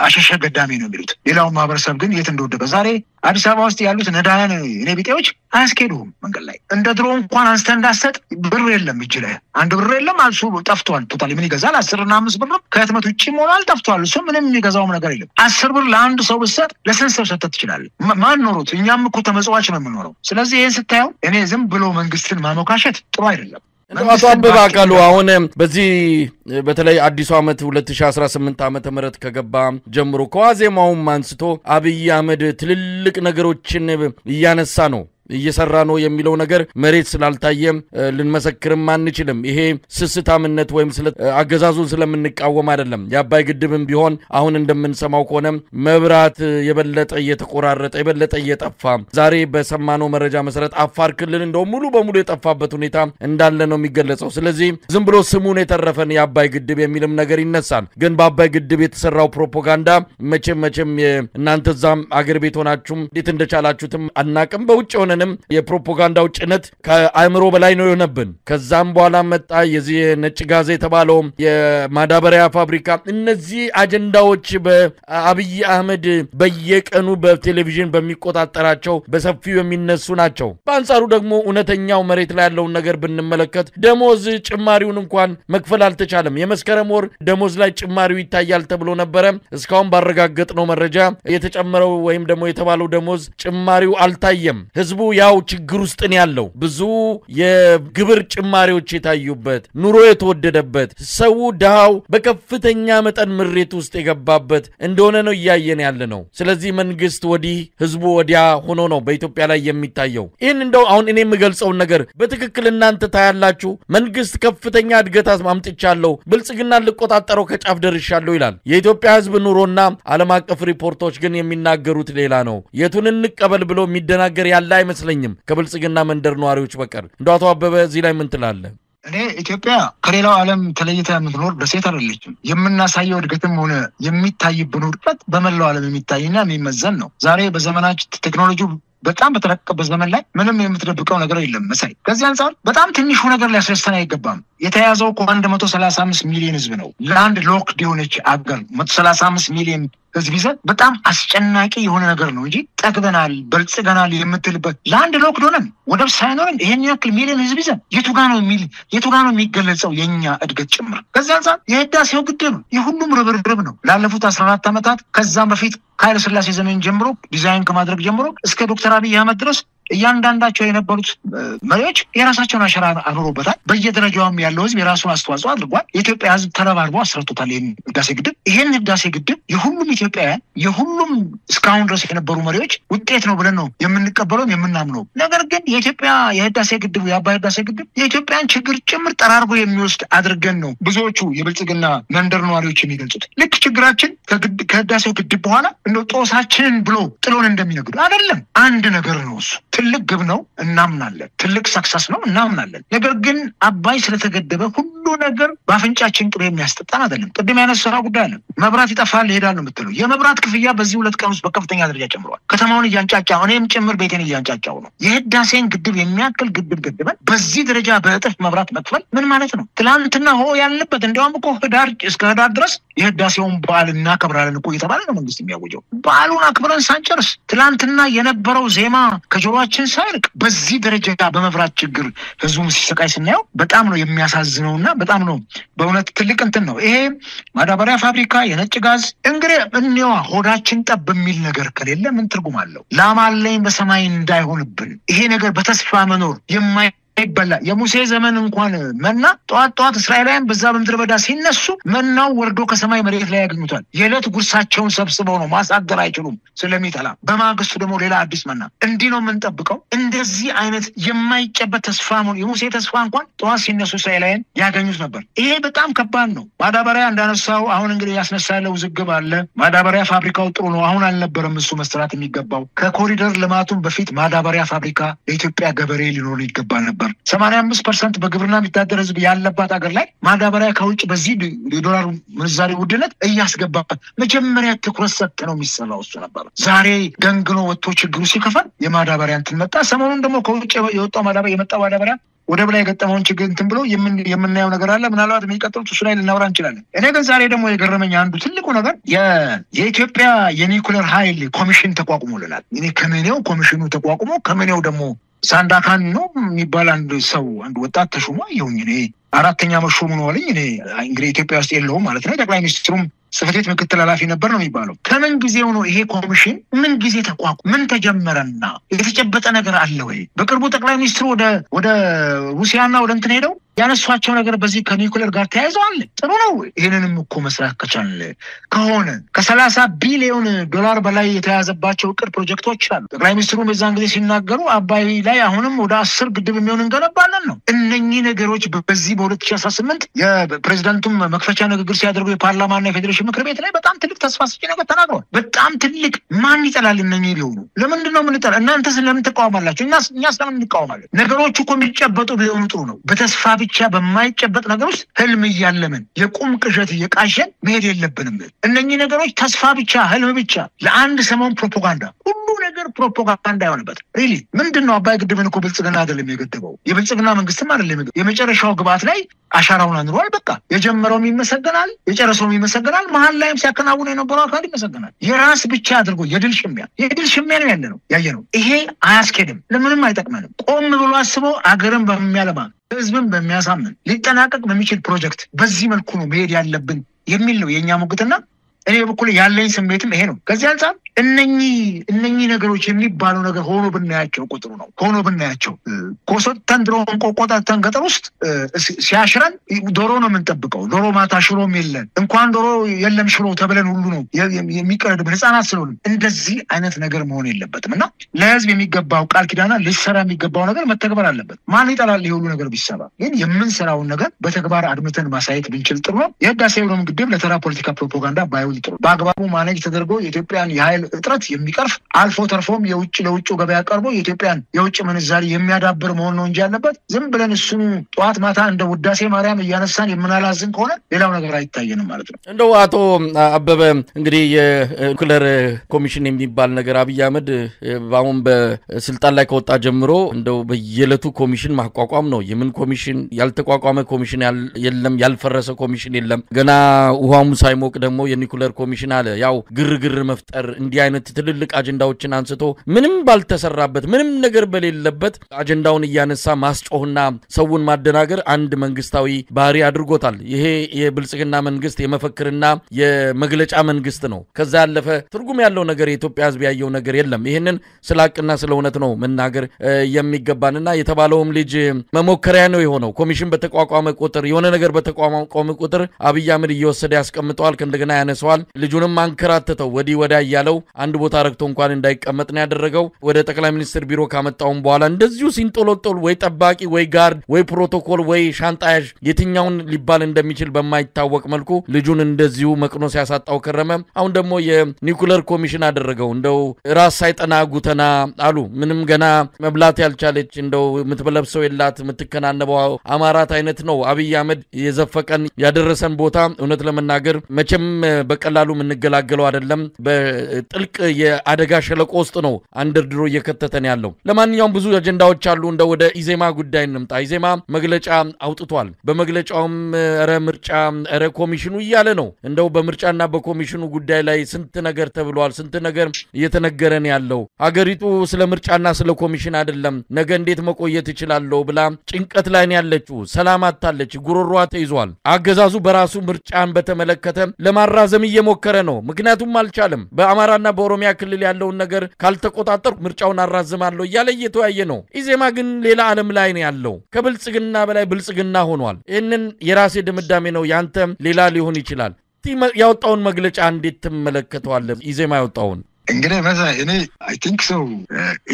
አሸሸ ገዳሜ ነው የሚሉት ሌላው ማህበረሰብ ግን የት እንደወደቀ ዛሬ አዲስ አበባ ውስጥ ያሉት ነዳያን እኔ ቢጤዎች አያስኬዱም መንገድ ላይ እንደ ድሮ እንኳን አንስተን እንዳሰጥ ብር የለም እጅ ላይ አንድ ብር የለም አልሱ ጠፍቷል ቶታሊ ምን ይገዛል 10 እና 5 ብር ከህትመት ውጪ ሞላል ጠፍቷል እሱ ምንም የሚገዛውም ነገር የለም 10 ብር ለአንድ ሰው ብሰጥ ለስንት ሰው ሰጥተት ይችላል ማን ኖሮት እኛም እኮ ተመጽዋች ነው የምንኖረው ስለዚህ ይሄን ስታየው እኔ ዝም ብሎ መንግስትን ማሞካሸት ጥሩ አይደለም አቶ አበበ አካሉ አሁን በዚህ በተለይ አዲሱ አመት 2018 ዓመተ ምህረት ከገባ ጀምሮ ከዋዜማውም አንስቶ አብይ አህመድ ትልልቅ ነገሮችን እያነሳ ነው እየሰራ ነው የሚለው ነገር መሬት ስላልታየ ልንመሰክርም አንችልም። ይሄ ስስታምነት ወይም ስለ አገዛዙን ስለምንቃወም አይደለም። የአባይ ግድብም ቢሆን አሁን እንደምንሰማው ከሆነ መብራት የበለጠ እየተቆራረጠ የበለጠ እየጠፋ ዛሬ በሰማነው መረጃ መሰረት አፋር ክልል እንደው ሙሉ በሙሉ የጠፋበት ሁኔታ እንዳለ ነው የሚገለጸው። ስለዚህ ዝም ብሎ ስሙን የተረፈን የአባይ ግድብ የሚልም ነገር ይነሳል። ግን በአባይ ግድብ የተሰራው ፕሮፓጋንዳ መቼም እናንተ ዛም አገር ቤት ሆናችሁም እንዴት እንደቻላችሁትም አናቅም። በውጭ ሆነንም የፕሮፓጋንዳው ጭነት ከአእምሮ በላይ ነው የሆነብን። ከዛም በኋላ መጣ የዚህ ነጭ ጋዝ የተባለው የማዳበሪያ ፋብሪካ። እነዚህ አጀንዳዎች በአብይ አህመድ በየቀኑ በቴሌቪዥን በሚቆጣጠራቸው በሰፊው የሚነሱ ናቸው። በአንጻሩ ደግሞ እውነተኛው መሬት ላይ ያለውን ነገር ብንመለከት ደሞዝ ጭማሪውን እንኳን መክፈል አልተቻለም። የመስከረም ወር ደሞዝ ላይ ጭማሪው ይታያል ተብሎ ነበረ። እስካሁን ባረጋገጥነው መረጃ የተጨመረው ወይም ደግሞ የተባለው ደሞዝ ጭማሪው አልታየም። ህዝቡ ያው ችግር ውስጥ ነው ያለው። ብዙ የግብር ጭማሪዎች የታዩበት፣ ኑሮ የተወደደበት፣ ሰው ዳው በከፍተኛ መጠን ምሬት ውስጥ የገባበት እንደሆነ ነው እያየን ያለ ነው። ስለዚህ መንግስት ወዲህ ህዝቡ ወዲያ ሆኖ ነው በኢትዮጵያ ላይ የሚታየው። ይህን እንደው አሁን እኔ የምገልጸውን ነገር በትክክል እናንተ ታያላችሁ። መንግስት ከፍተኛ እድገት አምጥቻለሁ፣ ብልጽግና ልቆጣጠረው ከጫፍ ደርሻለሁ ይላል። የኢትዮጵያ ህዝብ ኑሮና ዓለም አቀፍ ሪፖርቶች ግን የሚናገሩት ሌላ ነው። የቱን እንቀበል ብሎ የሚደናገር ያለ አይመስለኝም ከብልጽግና መንደር ነዋሪዎች በቀር። እንደው አቶ አበበ እዚህ ላይ ምን ትላለህ? እኔ ኢትዮጵያ ከሌላው ዓለም ተለይታ የምትኖር ደሴት አይደለችም። የምናሳየው እድገትም ሆነ የሚታይብን ውድቀት በመላው ዓለም የሚታይና የሚመዘን ነው። ዛሬ በዘመናችን ቴክኖሎጂ በጣም በተረቀቀበት ዘመን ላይ ምንም የምትደብቀው ነገር የለም መሳይ። ከዚህ አንፃር በጣም ትንሹ ነገር ሊያስደስተን አይገባም። የተያዘው እኮ 135 ሚሊዮን ህዝብ ነው። ለአንድ ሎክድ የሆነች አገር 135 ሚሊዮን ህዝብ ይዘን በጣም አስጨናቂ የሆነ ነገር ነው እንጂ ጠግበናል በልጽገናል የምትልበት ለአንድ ሎክድ ሆነን ወደብ ሳይኖረን ይሄን ያክል ሚሊዮን ህዝብ ይዘን የቱ ጋር ነው የሚገለጸው የኛ እድገት ጭምር? ከዚህ አንፃር የህዳሴው ግድብ የሁሉም ርብርብ ነው። ላለፉት 14 ዓመታት ከዛም በፊት ከኃይለ ሥላሴ ዘመን ጀምሮ ዲዛይን ከማድረግ ጀምሮ እስከ ዶክተር አብይ አህመድ ድረስ እያንዳንዳቸው የነበሩት መሪዎች የራሳቸውን አሻራ አኑሮበታል። በየደረጃውም ያለው ህዝብ የራሱን አስተዋጽኦ አድርጓል። የኢትዮጵያ ህዝብ ተረባርቦ አስረቶታል ይህን ህዳሴ ግድብ። ይህን ህዳሴ ግድብ የሁሉም ኢትዮጵያውያን የሁሉም እስካሁን ድረስ የነበሩ መሪዎች ውጤት ነው ብለን ነው የምንቀበለው የምናምነው። ነገር ግን የኢትዮጵያ የህዳሴ ግድብ የአባይ ህዳሴ ግድብ የኢትዮጵያን ችግር ጭምር ጠራርጎ የሚወስድ አድርገን ነው ብዙዎቹ የብልጽግና መንደር ነዋሪዎች የሚገልጹት። ልክ ችግራችን ከህዳሴው ግድብ በኋላ እንደው ጦሳችንን ብሎ ጥሎን እንደሚነግዱ አይደለም። አንድ ነገር ነው እሱ። ትልቅ ግብ ነው እናምናለን። ትልቅ ሰክሰስ ነው እናምናለን። ነገር ግን አባይ ስለተገደበ ሁሉ ነገር በአፍንጫችን ቅቤ የሚያስጠጣን አይደለም። ቅድም ያነሳው ጉዳይ አለ። መብራት ይጠፋል ይሄዳል ነው የምትለው። የመብራት ክፍያ በዚህ 2 ቀን ውስጥ በከፍተኛ ደረጃ ጨምሯል። ከተማውን እያንጫጫው እኔም ጭምር ቤቴን እያንጫጫው ነው። የህዳሴን ግድብ የሚያክል ግድብ ገድበን በዚህ ደረጃ በእጥፍ መብራት መክፈል ምን ማለት ነው? ትላንትና ያለበት እንዲያውም እኮ እስከ ህዳር ድረስ የህዳሴውን በዓል እናከብራለን እኮ እየተባለ ነው መንግስት የሚያወጀው። በዓሉን አክብረን ሳንጨርስ ትላንትና የነበረው ዜማ ከጆሮአችን ሳይርቅ በዚህ ደረጃ በመብራት ችግር ህዝቡም ሲሰቃይ ስናየው በጣም ነው የሚያሳዝነውና በጣም ነው በእውነት ትልቅ እንትን ነው። ይሄ ማዳበሪያ ፋብሪካ የነጭ ጋዝ እንግዲህ እኔዋ ሆዳችን ጠብ የሚል ነገር ከሌለ ምን ትርጉም አለው? ላም አለኝ በሰማይ እንዳይሆንብን ይሄ ነገር በተስፋ መኖር ይበላ የሙሴ ዘመን እንኳን መና ጧት እስራኤላውያን በዛ በምድረ በዳ ሲነሱ መናው ወርዶ ከሰማይ መሬት ላይ ያገኙታል። የዕለት ጉርሳቸውን ሰብስበው ነው ማሳደር አይችሉም ስለሚጠላ። በማግስቱ ደግሞ ሌላ አዲስ መና። እንዲህ ነው የምንጠብቀው። እንደዚህ አይነት የማይጨበት ተስፋ ነው። የሙሴ ተስፋ እንኳን ጧት ሲነሱ እስራኤላውያን ያገኙት ነበር። ይሄ በጣም ከባድ ነው። ማዳበሪያ እንዳነሳው አሁን እንግዲህ ያስነሳለው ውዝግብ አለ። ማዳበሪያ ፋብሪካው ጥሩ ነው። አሁን አልነበረም እሱ መስራት የሚገባው። ከኮሪደር ልማቱን በፊት ማዳበሪያ ፋብሪካ ለኢትዮጵያ ገበሬ ሊኖር ይገባ ነበር። 85% በግብርና የሚታደር ህዝብ ያለባት ሀገር ላይ ማዳበሪያ ከውጭ በዚህ የዶላር ምንዛሬ ውድነት እያስገባበት መጀመሪያ ትኩረት ሰጥ ነው የሚሰራው እሱ ነበር። ዛሬ ገንግኖ ወጥቶ ችግሩ ሲከፋል የማዳበሪያ እንትን መጣ። ሰሞኑን ደግሞ ከውጭ የወጣው ማዳበሪያ ወደ በላይ የገጠመውን ችግር እንትን ብሎ የምናየው ነገር አለ። ምናልባት የሚቀጥሉት እሱ ላይ ልናወራ እንችላለን። እኔ ግን ዛሬ ደግሞ የገረመኝ አንዱ ትልቁ ነገር የኢትዮጵያ የኒውክሌር ኃይል ኮሚሽን ተቋቁሞልናል። እኔ ከመኔው ኮሚሽኑ ተቋቁሞ ከመኔው ደግሞ ሳንዳካን ነው የሚባል አንድ ወጣት ተሾሞ ይሁን እኔ 4ኛ መሾሙ ነው አለኝ። እኔ እንግዲህ ኢትዮጵያ ውስጥ የለውም ማለት ነው። ጠቅላይ ሚኒስትሩም ጽሕፈት ቤት ምክትል ኃላፊ ነበር ነው የሚባለው። ከምን ጊዜው ነው ይሄ ኮሚሽን ምን ጊዜ ተቋቁሞ ምን ተጀመረና የተጨበጠ ነገር አለ ወይ? በቅርቡ ጠቅላይ ሚኒስትሩ ወደ ሩሲያና ወደ እንትን ሄደው ያነሷቸው ነገር በዚህ ከኒውክሌር ጋር ተያይዘዋል ጥሩ ነው ይሄንንም እኮ መስራት ከቻለ ከሆነ ከ30 ቢሊዮን ዶላር በላይ የተያዘባቸው እቅድ ፕሮጀክቶች አሉ ጠቅላይ ሚኒስትሩ በዛን ጊዜ ሲናገሩ አባይ ላይ አሁንም ወደ 10 ግድብ የሚሆን እንገነባለን ነው እነኚህ ነገሮች በዚህ በ2018 የፕሬዝዳንቱም መክፈቻ ንግግር ሲያደርጉ የፓርላማና የፌዴሬሽን ምክር ቤት ላይ በጣም ትልቅ ተስፋ ሰጪ ነገር ተናግረዋል በጣም ትልቅ ማን ይጠላል እነኚህ ቢሆኑ ለምንድን ነው ምን ይጠላል እናንተ ስለምን ተቃውማላችሁ እኛ ስለምን እንቃወማለን ነገሮች እኮ የሚጨበጡ ቢሆኑ ጥሩ ነው በተስፋ ብቻ በማይጨበጥ ነገር ውስጥ ህልም እያለምን የቁም ቅዠት እየቃዠን መሄድ የለብንም እነኚህ ነገሮች ተስፋ ብቻ ህልም ብቻ ለአንድ ሰሞን ፕሮፓጋንዳ ሁሉ ነገር ፕሮፓጋንዳ ይሆንበት ሪሊ ምንድነው አባይ ግድብን እኮ ብልጽግና አይደለም የገደበው የብልጽግና መንግስትም አይደለም የመጨረሻው ግባት ላይ አሻራውን አንሯል በቃ የጀመረውም ይመሰገናል የጨረሰውም ይመሰገናል መሃል ላይም ሲያከናውኑ የነበረው አካል ይመሰገናል የራስ ብቻ አድርጎ የድል ሽሚያ ነው ያለነው ያየነው ይሄ አያስኬድም ለምንም አይጠቅመንም ቆም ብሎ አስቦ አገርን በሚያለማ ህዝብን በሚያሳምን ሊጠናቀቅ በሚችል ፕሮጀክት በዚህ መልኩ ነው መሄድ ያለብን የሚል ነው የኛ ሙግትና እኔ በኩል ያለኝ ስሜትም ይሄ ነው ከዚህ አንፃር እነኚህ ነገሮች የሚባሉ ነገር ሆኖ ብናያቸው ቁጥሩ ነው ሆኖ ብናያቸው ኮሶተን ድሮን ቆቆጣተን ገጠር ውስጥ ሲያሽረን ዶሮ ነው የምንጠብቀው ዶሮ ማታ ሽሮም የለን እንኳን ዶሮ የለም ሽሮ ተብለን ሁሉ ነው የሚቀርብ ህፃናት ስለሆነ እንደዚህ አይነት ነገር መሆን የለበትምና ለህዝብ የሚገባው ቃል ኪዳና ሊሰራ የሚገባው ነገር መተግበር አለበት ማን ይጠላል ይሁሉ ነገር ቢሰራ ግን የምንሰራውን ነገር በተግባር አድምተን ማሳየት ብንችል ጥሩ ነው የህዳሴው ግድብ ለተራ ፖለቲካ ፕሮፓጋንዳ ባይውል ጥሩ በአግባቡ ማኔጅ ተደርጎ የኢትዮጵያን የኃይል እጥረት የሚቀርፍ አልፎ ተርፎም ለውጭ ገበያ ቀርቦ የኢትዮጵያን የውጭ ምንዛሪ የሚያዳብር መሆን ነው እንጂ ያለበት ዝም ብለን እሱ ጧት ማታ እንደ ውዳሴ ማርያም እያነሳን የምናላዝን ከሆነ ሌላው ነገር አይታየንም ማለት ነው እንደው አቶ አበበ እንግዲህ የኒውክሌር ኮሚሽን የሚባል ነገር አብይ አህመድ አሁን በስልጣን ላይ ከወጣ ጀምሮ እንደው በየለቱ ኮሚሽን ማቋቋም ነው የምን ኮሚሽን ያልተቋቋመ ኮሚሽን የለም ያልፈረሰ ኮሚሽን የለም ገና ውሃውም ሳይሞቅ ደግሞ የኒውክሌር ኮሚሽን አለ ያው ግርግር መፍጠር እንዲህ አይነት ትልልቅ አጀንዳዎችን አንስቶ ምንም ባልተሰራበት ምንም ነገር በሌለበት አጀንዳውን እያነሳ ማስጮህና ሰውን ማደናገር አንድ መንግስታዊ ባህሪ አድርጎታል ይሄ የብልጽግና መንግስት የመፈክርና የመግለጫ መንግስት ነው ከዛ ያለፈ ትርጉም ያለው ነገር የኢትዮጵያ ህዝብ ያየው ነገር የለም ይሄንን ስላቅና ስለእውነት ነው መናገር የሚገባንና የተባለውም ልጅ መሞከሪያ ነው የሆነው ኮሚሽን በተቋቋመ ቁጥር የሆነ ነገር በተቋቋመ ቁጥር አብይ አህመድ እየወሰደ ያስቀምጠዋል ከእንደገና ያነሳዋል ልጁንም አንከራተተው ወዲ ወዳ ያለው አንድ ቦታ ረክቶ እንኳን እንዳይቀመጥ ነው ያደረገው ወደ ጠቅላይ ሚኒስትር ቢሮ ካመጣውን በኋላ እንደዚሁ ሲንጦሎጦል ወይ ጠባቂ ወይ ጋርድ ወይ ፕሮቶኮል ወይ ሻንጣያዥ የትኛውን ሊባል እንደሚችል በማይታወቅ መልኩ ልጁን እንደዚሁ መቅኖ ሲያሳጣው ከረመ አሁን ደግሞ የኒውክሌር ኮሚሽን አደረገው እንደው ራስ ሳይጠና ጉተና አሉ ምንም ገና መብላት ያልቻለች እንደው የምትበለብሰው የላት የምትከናነበው አማራት አይነት ነው አብይ አህመድ የዘፈቀን ያደረሰን ቦታ እውነት ለመናገር መቼም በቀላሉ ምንገላገለው አይደለም በጥልቅ የአደጋ ሸለቆ ውስጥ ነው አንደርድሮ እየከተተን ያለው ለማንኛውም ብዙ አጀንዳዎች አሉ እንደ ወደ ኢዜማ ጉዳይ እንምጣ ኢዜማ መግለጫ አውጥቷል በመግለጫውም ምርጫ ኮሚሽኑ እያለ ነው እንደው በምርጫና በኮሚሽኑ ጉዳይ ላይ ስንት ነገር ተብሏል ስንት ነገር እየተነገረን ያለው ሀገሪቱ ስለ ምርጫና ስለ ኮሚሽን አይደለም ነገ እንዴት መቆየት ይችላል ብላ ጭንቀት ላይ ያለችው ሰላም አጣለች ጉሮሮዋ ተይዟል አገዛዙ በራሱ ምርጫን በተመለከተ ለማራዘም እየሞከረ ነው ምክንያቱም አልቻለም በአማራና በኦሮሚያ ክልል ያለውን ነገር ካልተቆጣጠር ምርጫውን አራዝማለሁ እያለ እየተወያየ ነው ኢዜማ ግን ሌላ ዓለም ላይ ነው ያለው ከብልጽግና በላይ ብልጽግና ሆኗል ይሄንን የራሴ ድምዳሜ ነው ያንተም ሌላ ሊሆን ይችላል ያወጣውን መግለጫ እንዴት ተመለከተዋለህ ኢዜማ ያወጣውን እንግዲህ እኔ አይ ቲንክ ሶ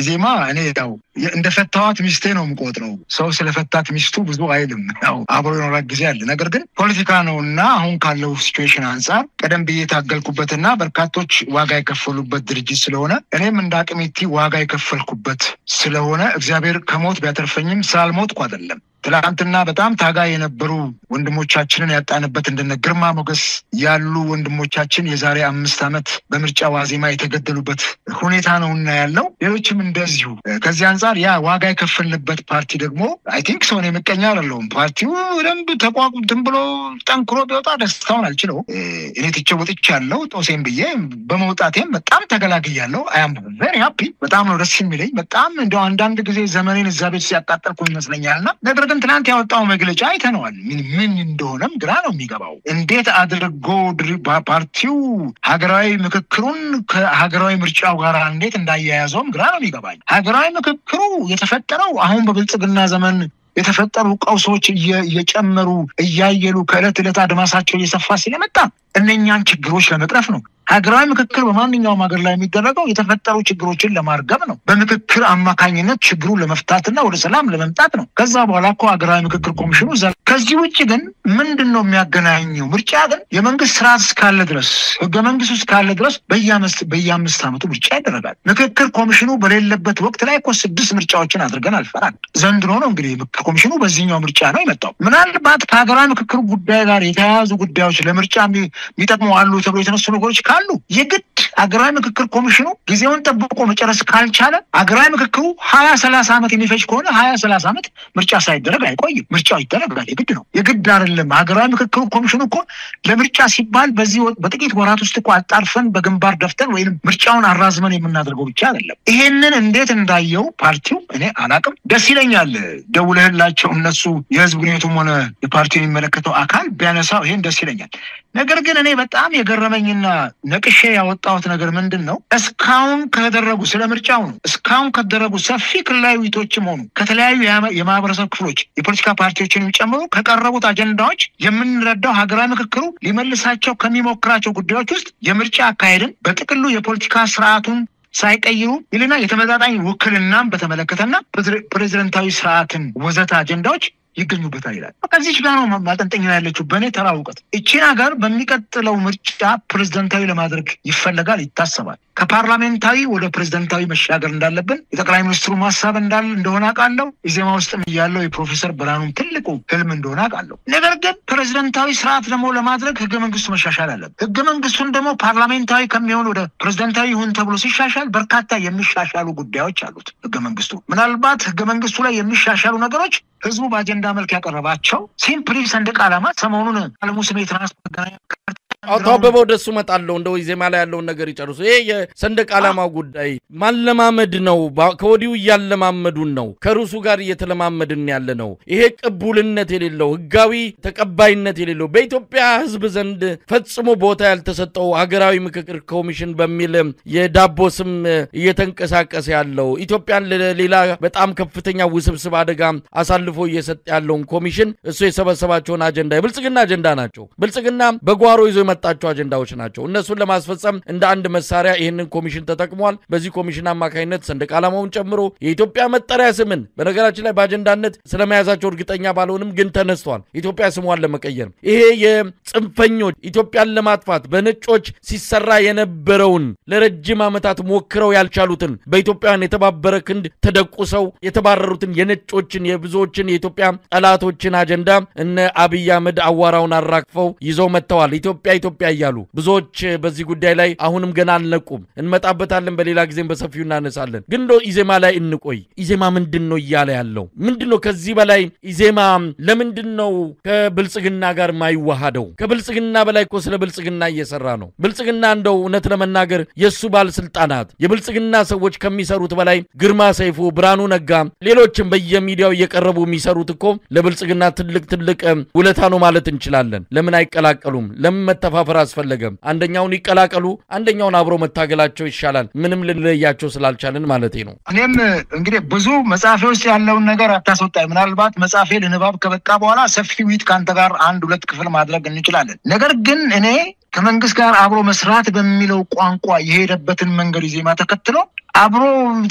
ኢዜማ እኔ ያው እንደፈታዋት ሚስቴ ነው የምቆጥረው ሰው ስለፈታት ሚስቱ ብዙ አይልም ያው አብሮ የኖረ ጊዜ አለ ነገር ግን ፖለቲካ ነውና አሁን ካለው ሲቹዌሽን አንፃር ቀደም ብዬ ታገልኩበትና በርካቶች ዋጋ የከፈሉበት ድርጅት ስለሆነ እኔም እንደ አቅሜቲ ዋጋ የከፈልኩበት ስለሆነ እግዚአብሔር ከሞት ቢያተርፈኝም ሳልሞትኩ አይደለም ትላንትና በጣም ታጋይ የነበሩ ወንድሞቻችንን ያጣንበት እንደነ ግርማ ሞገስ ያሉ ወንድሞቻችን የዛሬ 5 ዓመት በምርጫ ዋዜማ የተገደሉበት ሁኔታ ነውና ያለው ሌሎችም እንደዚሁ ከዚህ አንፃር ያ ዋጋ የከፈልንበት ፓርቲ ደግሞ አይ ቲንክ ሰው ነው መቀኛ አይደለም ፓርቲው ደንብ ተቋቁም ብሎ ጠንክሮ ቢወጣ ደስታውን አልችለው እኔ ተጨውጥቻለሁ ጦሴን ብዬ በመውጣቴም በጣም ተገላግያለሁ አይ አም ቬሪ ሃፒ በጣም ነው ደስ የሚለኝ በጣም እንደው አንዳንድ ጊዜ ዘመኔን እዛ ቤት ሲያቃጠልኩ ይመስለኛልና ነገር ግን ትናንት ያወጣው መግለጫ አይተነዋል ምን እንደሆነም ግራ ነው የሚገባው እንዴት አድርጎ ፓርቲው ሀገራዊ ምክክሩን ከሀገራዊ ምርጫው ጋር እንዴት እንዳያያዘውም ግራ ነው የሚገባኝ ሀገራዊ ምክክሩ የተፈጠረው አሁን በብልጽግና ዘመን የተፈጠሩ ቀውሶች እየጨመሩ እያየሉ ከዕለት ዕለት አድማሳቸው እየሰፋ ስለመጣ እነኛን ችግሮች ለመቅረፍ ነው። ሀገራዊ ምክክር በማንኛውም ሀገር ላይ የሚደረገው የተፈጠሩ ችግሮችን ለማርገብ ነው። በምክክር አማካኝነት ችግሩን ለመፍታትና ወደ ሰላም ለመምጣት ነው። ከዛ በኋላ እኮ ሀገራዊ ምክክር ኮሚሽኑ ከዚህ ውጭ ግን ምንድነው የሚያገናኘው? ምርጫ ግን የመንግስት ስርዓት እስካለ ድረስ ህገ መንግስቱ እስካለ ድረስ በየአምስት ዓመቱ ምርጫ ይደረጋል። ምክክር ኮሚሽኑ በሌለበት ወቅት ላይ እኮ 6 ምርጫዎችን አድርገን አልፈናል። ዘንድሮ ነው እንግዲህ ምክክር ኮሚሽኑ በዚህኛው ምርጫ ነው የመጣው። ምናልባት ከሀገራዊ ምክክር ጉዳይ ጋር የተያያዙ ጉዳዮች ለምርጫ የሚጠቅሙ አሉ ተብሎ የተነሱ ነገሮች ካሉ የግድ ሀገራዊ ምክክር ኮሚሽኑ ጊዜውን ጠብቆ መጨረስ ካልቻለ ሀገራዊ ምክክሩ 20-30 ዓመት የሚፈጅ ከሆነ 20-30 ዓመት ምርጫ ሳይደረግ አይቆይም። ምርጫው ይደረጋል። የግድ ነው። የግድ አይደለም። ሀገራዊ ምክክር ኮሚሽኑ እኮ ለምርጫ ሲባል በዚህ በጥቂት ወራት ውስጥ እኮ አጣርፈን በግንባር ደፍተን ወይም ምርጫውን አራዝመን የምናደርገው ብቻ አይደለም። ይሄንን እንዴት እንዳየው ፓርቲው እኔ አላቅም። ደስ ይለኛል ደውለህላቸው እነሱ የህዝብ ግንኙነቱም ሆነ የፓርቲው የሚመለከተው አካል ቢያነሳው ይሄን ደስ ይለኛል። ነገር ግን እኔ በጣም የገረመኝና ነቅሼ ያወጣሁት ነገር ምንድነው? እስካሁን ከተደረጉ ስለ ምርጫው ነው እስካሁን ከተደረጉ ሰፊ ክልላዊ ውይይቶችም ሆኑ ከተለያዩ የማህበረሰብ ክፍሎች የፖለቲካ ፓርቲዎችን ጨምሮ ከቀረቡት አጀንዳዎች የምንረዳው ሀገራዊ ምክክሩ ሊመልሳቸው ከሚሞክራቸው ጉዳዮች ውስጥ የምርጫ አካሄድን በጥቅሉ የፖለቲካ ስርዓቱን ሳይቀይሩ ይልና የተመጣጣኝ ውክልናን በተመለከተና ፕሬዝዳንታዊ ስርዓትን ወዘተ አጀንዳዎች ይገኙበታል ይላል። ከዚህ ጋር ነው ማጠንጠኛ ያለችው። በእኔ ተራ እውቀት እቺን ሀገር በሚቀጥለው ምርጫ ፕሬዝዳንታዊ ለማድረግ ይፈለጋል፣ ይታሰባል። ከፓርላሜንታዊ ወደ ፕሬዝዳንታዊ መሻገር እንዳለብን የጠቅላይ ሚኒስትሩ ሐሳብ እንደሆነ አውቃለሁ። ኢዜማ ውስጥም ያለው የፕሮፌሰር ብርሃኑም ትልቁ ህልም እንደሆነ አውቃለሁ። ነገር ግን ፕሬዝዳንታዊ ስርዓት ደግሞ ለማድረግ ህገ መንግስቱ መሻሻል አለበት። ህገ መንግስቱን ደግሞ ፓርላሜንታዊ ከሚሆን ወደ ፕሬዝዳንታዊ ይሁን ተብሎ ሲሻሻል በርካታ የሚሻሻሉ ጉዳዮች አሉት ህገ መንግስቱ። ምናልባት ህገ መንግስቱ ላይ የሚሻሻሉ ነገሮች ህዝቡ በአጀንዳ መልክ ያቀረባቸው ሲምፕሊ ሰንደቅ ዓላማ ሰሞኑን አለሙ ስሜ ትራንስፖርት አቶ አበበው ደሱ መጣለው እንደው ኢዜማ ላይ ያለው ነገር ይጨርሱ። ይሄ የሰንደቅ ዓላማው ጉዳይ ማለማመድ ነው። ከወዲሁ ያለማመዱን ነው። ከሩሱ ጋር እየተለማመድን ያለ ነው። ይሄ ቅቡልነት የሌለው ህጋዊ ተቀባይነት የሌለው በኢትዮጵያ ህዝብ ዘንድ ፈጽሞ ቦታ ያልተሰጠው ሀገራዊ ምክክር ኮሚሽን በሚል የዳቦ ስም እየተንቀሳቀሰ ያለው ኢትዮጵያን ለሌላ በጣም ከፍተኛ ውስብስብ አደጋ አሳልፎ እየሰጠ ያለውን ኮሚሽን እሱ የሰበሰባቸውን አጀንዳ የብልጽግና አጀንዳ ናቸው። ብልጽግና በጓሮ ይዞ የመጣቸው አጀንዳዎች ናቸው። እነሱን ለማስፈጸም እንደ አንድ መሳሪያ ይሄንን ኮሚሽን ተጠቅሟል። በዚህ ኮሚሽን አማካይነት ሰንደቅ ዓላማውን ጨምሮ የኢትዮጵያ መጠሪያ ስምን በነገራችን ላይ በአጀንዳነት ስለመያዛቸው እርግጠኛ ባልሆንም ግን ተነስቷል። ኢትዮጵያ ስሟን ለመቀየር ይሄ የጽንፈኞች ኢትዮጵያን ለማጥፋት በነጮች ሲሰራ የነበረውን ለረጅም ዓመታት ሞክረው ያልቻሉትን በኢትዮጵያን የተባበረ ክንድ ተደቁሰው የተባረሩትን የነጮችን የብዙዎችን የኢትዮጵያ ጠላቶችን አጀንዳ እነ አብይ አህመድ አዋራውን አራግፈው ይዘው መጥተዋል። ኢትዮጵያ እያሉ ብዙዎች በዚህ ጉዳይ ላይ አሁንም ገና አልነቁም። እንመጣበታለን። በሌላ ጊዜም በሰፊው እናነሳለን። ግን ኢዜማ ላይ እንቆይ። ኢዜማ ምንድነው እያለ ያለው? ምንድነው ከዚህ በላይ ኢዜማ ለምንድነው ከብልጽግና ጋር ማይዋሃደው? ከብልጽግና በላይ እኮ ስለ ብልጽግና እየሰራ ነው። ብልጽግና እንደው እውነት ለመናገር የሱ ባለስልጣናት የብልጽግና ሰዎች ከሚሰሩት በላይ ግርማ ሰይፉ፣ ብርሃኑ ነጋ፣ ሌሎችም በየሚዲያው እየቀረቡ የሚሰሩት እኮ ለብልጽግና ትልቅ ውለታ ነው ማለት እንችላለን። ለምን አይቀላቀሉም? ለምን መተፋፈር አስፈለገም? አንደኛውን ይቀላቀሉ፣ አንደኛውን አብሮ መታገላቸው ይሻላል። ምንም ልንለያቸው ስላልቻለን ማለት ነው። እኔም እንግዲህ ብዙ መጽሐፌ ውስጥ ያለውን ነገር አታስወጣኝ። ምናልባት መጽሐፌ ለንባብ ከበቃ በኋላ ሰፊ ውይይት ካንተ ጋር 1-2 ክፍል ማድረግ እንችላለን። ነገር ግን እኔ ከመንግስት ጋር አብሮ መስራት በሚለው ቋንቋ የሄደበትን መንገድ ኢዜማ ተከትሎ አብሮ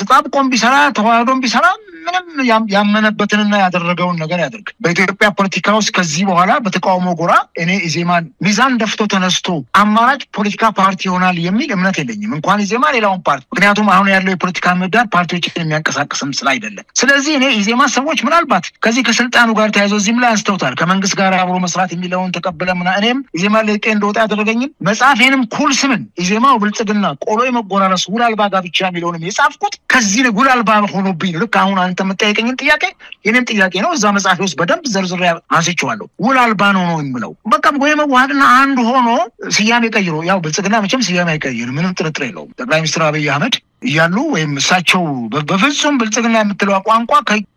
ተጣብቆም ቢሰራ ተዋህዶም ቢሰራ ምንም ያመነበትንና ያደረገውን ነገር ያደርግ። በኢትዮጵያ ፖለቲካ ውስጥ ከዚህ በኋላ በተቃውሞ ጎራ እኔ ኢዜማን ሚዛን ደፍቶ ተነስቶ አማራጭ ፖለቲካ ፓርቲ ይሆናል የሚል እምነት የለኝም። እንኳን ኢዜማ ሌላውን ፓርቲ፣ ምክንያቱም አሁን ያለው የፖለቲካ ምህዳር ፓርቲዎችን የሚያንቀሳቅስም ስላይደለ። ስለዚህ እኔ ኢዜማ ሰዎች ምናልባት ከዚህ ከስልጣኑ ጋር ተያይዞ እዚህም ላይ አንስተውታል። ከመንግስት ጋር አብሮ መስራት የሚለውን ተቀበለምና እኔም ኢዜማ ለቄ እንደወጣ ያደረገኝም መጽሐፌንም ኩል ስምን ኢዜማው ብልጽግና ቆሎ የመጎራረስ ውል አልባ ጋብቻ የሚለውንም የጻፍኩት ከዚህ ውል አልባ ሆኖብኝ ልክ አሁን አንተ የምጠይቀኝን ጥያቄ የኔም ጥያቄ ነው። እዛ መጽሐፌ ውስጥ በደንብ ዘርዝሬ አንስቼዋለሁ። ውል አልባ ነው የሚለው በቃ ወይ መዋሃድና አንድ ሆኖ ስያሜ ቀይሮ ያው ብልጽግና መቼም ስያሜ አይቀይርም፣ ምንም ጥርጥር የለውም። ጠቅላይ ሚኒስትር አብይ አህመድ እያሉ ወይም እሳቸው በፍጹም ብልጽግና የምትለው ቋንቋ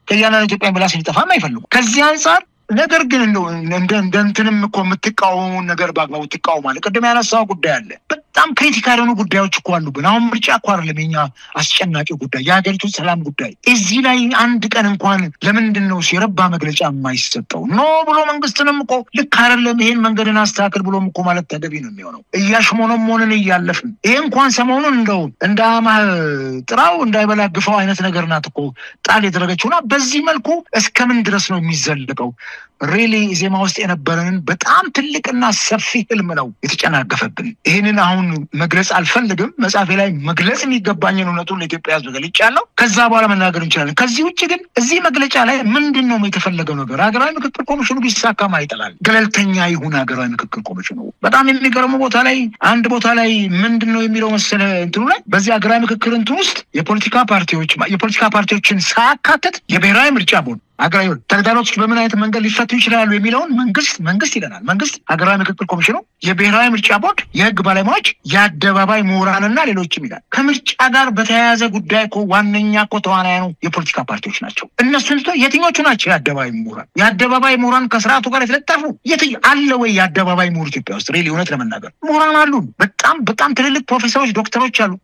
ከያና ኢትዮጵያ ብላስ እንዲጠፋም አይፈልጉም። ከዚህ አንፃር ነገር ግን እንደው እንደንተንም እኮ የምትቃወሙን ነገር ባግባቡ ትቃወማለህ። ቅድም ያነሳው ጉዳይ አለ። በጣም ክሪቲካል የሆኑ ጉዳዮች እኮ አሉብን። አሁን ምርጫ እኮ አይደለም የኛ አስጨናቂው ጉዳይ የሀገሪቱ ሰላም ጉዳይ። እዚህ ላይ አንድ ቀን እንኳን ለምንድን ነው ሲረባ መግለጫ የማይሰጠው? ኖ ብሎ መንግስትንም እኮ ልክ አይደለም ይሄን መንገድን አስተካክል ብሎም እኮ ማለት ተገቢ ነው የሚሆነው። እያሽሞነሞንን እያለፍን ይሄ እንኳን ሰሞኑን እንደው እንደ አማህ ጥራው እንዳይበላግፈው አይነት ነገር ናት እኮ ጣል የተደረገችውና በዚህ መልኩ እስከምን ድረስ ነው የሚዘልቀው? ሪሊ ኢዜማ ውስጥ የነበረንን በጣም ትልቅና ሰፊ ህልም ነው የተጨናገፈብን። ይህንን አሁን መግለጽ አልፈልግም። መጽሐፌ ላይ መግለጽ የሚገባኝን እውነቱን ለኢትዮጵያ ህዝብ ገልጫለሁ። ከዛ በኋላ መናገር እንችላለን። ከዚህ ውጭ ግን እዚህ መግለጫ ላይ ምንድን ነው የተፈለገው ነገር? ሀገራዊ ምክክር ኮሚሽኑ ቢሳካም አይጠላል፣ ገለልተኛ ይሁን ሀገራዊ ምክክር ኮሚሽኑ። በጣም የሚገርመው ቦታ ላይ አንድ ቦታ ላይ ምንድን ነው የሚለው መሰለ እንትኑ ላይ በዚህ ሀገራዊ ምክክር እንትን ውስጥ የፖለቲካ ፓርቲዎችን ሳያካትት የብሔራዊ ምርጫ ቦርድ ሀገራዊ ተግዳሮቶች በምን አይነት መንገድ ሊፈቱ ይችላሉ የሚለውን መንግስት ይለናል። መንግስት ሀገራዊ ምክክር ኮሚሽኑ፣ የብሔራዊ ምርጫ ቦርድ፣ የህግ ባለሙያዎች፣ የአደባባይ ምሁራንና ሌሎችም ይላል። ከምርጫ ጋር በተያያዘ ጉዳይ እኮ ዋነኛ እኮ ተዋናያኑ የፖለቲካ ፓርቲዎች ናቸው። እነሱን የትኞቹ ናቸው? የአደባባይ ምሁራን ከስርዓቱ ጋር የተለጠፉ አለ ወይ? የአደባባይ ምሁር ኢትዮጵያ ውስጥ ሪሊ እውነት ለመናገር ምሁራን አሉ። በጣም ትልልቅ ፕሮፌሰሮች፣ ዶክተሮች አሉ።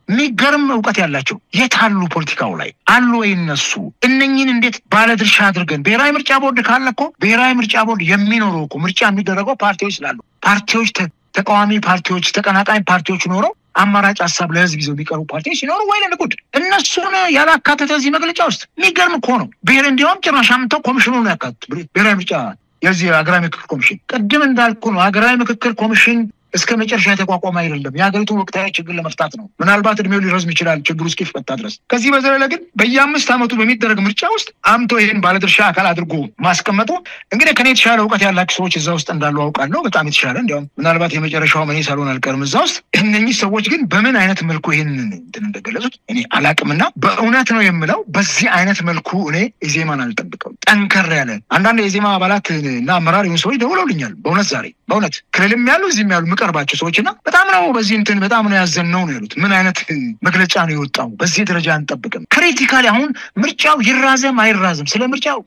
የሚገርም እውቀት ያላቸው የት አሉ? ፖለቲካው ላይ አሉ ወይ? እነሱ እነኝን እንዴት ባለድርሻ አድርገን ብሔራዊ ምርጫ ቦርድ ካለ እኮ ብሔራዊ ምርጫ ቦርድ የሚኖረው እኮ ምርጫ የሚደረገው ፓርቲዎች ስላሉ ፓርቲዎች፣ ተቃዋሚ ፓርቲዎች፣ ተቀናቃኝ ፓርቲዎች ኖረው አማራጭ ሀሳብ ለህዝብ ይዘው የሚቀርቡ ፓርቲዎች ሲኖሩ ወይ ለንጉድ እነሱን ያላካተተ እዚህ መግለጫ ውስጥ የሚገርም እኮ ነው። ብሔር እንዲያውም ጭራሽ አምጥተው ኮሚሽኑን ያካትቱ ብሔራዊ ምርጫ የዚህ ሀገራዊ ምክክር ኮሚሽን ቅድም እንዳልኩ ነው። ሀገራዊ ምክክር ኮሚሽን እስከ መጨረሻ የተቋቋመ አይደለም። የሀገሪቱን ወቅታዊ ችግር ለመፍታት ነው። ምናልባት እድሜው ሊረዝም ይችላል ችግሩ እስኪፈታ ድረስ። ከዚህ በዘለለ ግን በየ5 ዓመቱ በሚደረግ ምርጫ ውስጥ አምቶ ይህን ባለድርሻ አካል አድርጎ ማስቀመጡ እንግዲህ ከኔ የተሻለ እውቀት ያላቸው ሰዎች እዛ ውስጥ እንዳሉ አውቃለሁ። በጣም የተሻለ እንዲያውም ምናልባት የመጨረሻው እኔ ሳልሆን አልቀርም እዛ ውስጥ። እነኚህ ሰዎች ግን በምን አይነት መልኩ ይህን እንደገለጹት እኔ አላቅምና በእውነት ነው የምለው በዚህ አይነት መልኩ እኔ ኢዜማን አልጠብቀው። ጠንከር ያለ አንዳንድ የኢዜማ አባላት እና አመራር የሆኑ ሰዎች ደውለውልኛል። በእውነት ክልልም ያሉ እዚህም ያሉ ቀርባቸው ሰዎችና በጣም ነው በጣም ነው ያዘነው ነው ያሉት። ምን አይነት መግለጫ ነው የወጣው? በዚህ ደረጃ አንጠብቅም። ክሪቲካሊ አሁን ምርጫው ይራዘም አይራዘም ስለ ምርጫው